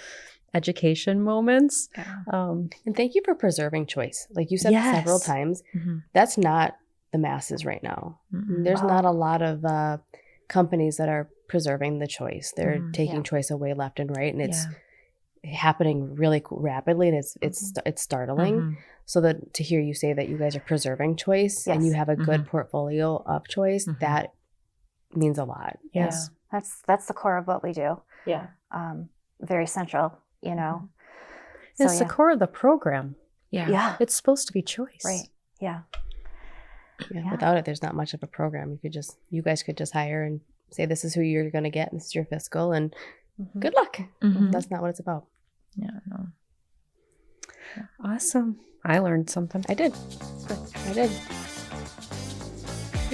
education moments. And thank you for preserving choice. Like you said Yes. several times, Mhm. that's not the masses right now. Mhm. There's not a lot of companies that are preserving the choice. They're taking choice away left and right, and it's happening really rapidly, and it's startling. Mhm. So that to hear you say that you guys are preserving choice and you have a good portfolio of choice, that means a lot. Yes. that's the core of what we do. Yeah. Very central, So, It's the core of the program. Yeah. It's supposed to be choice. Right. Yeah. Yeah. Without it, there's not much of a program. You guys could just hire and say, this is who you're going to get, and this is your fiscal, and good luck. Mhm. That's not what it's about. Yeah. No. Awesome. I learned something. I did.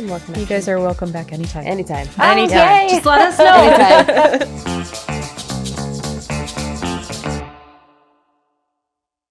More You guys are welcome back anytime. anytime. Oh, Anytime. yay. Just let us know. Anytime.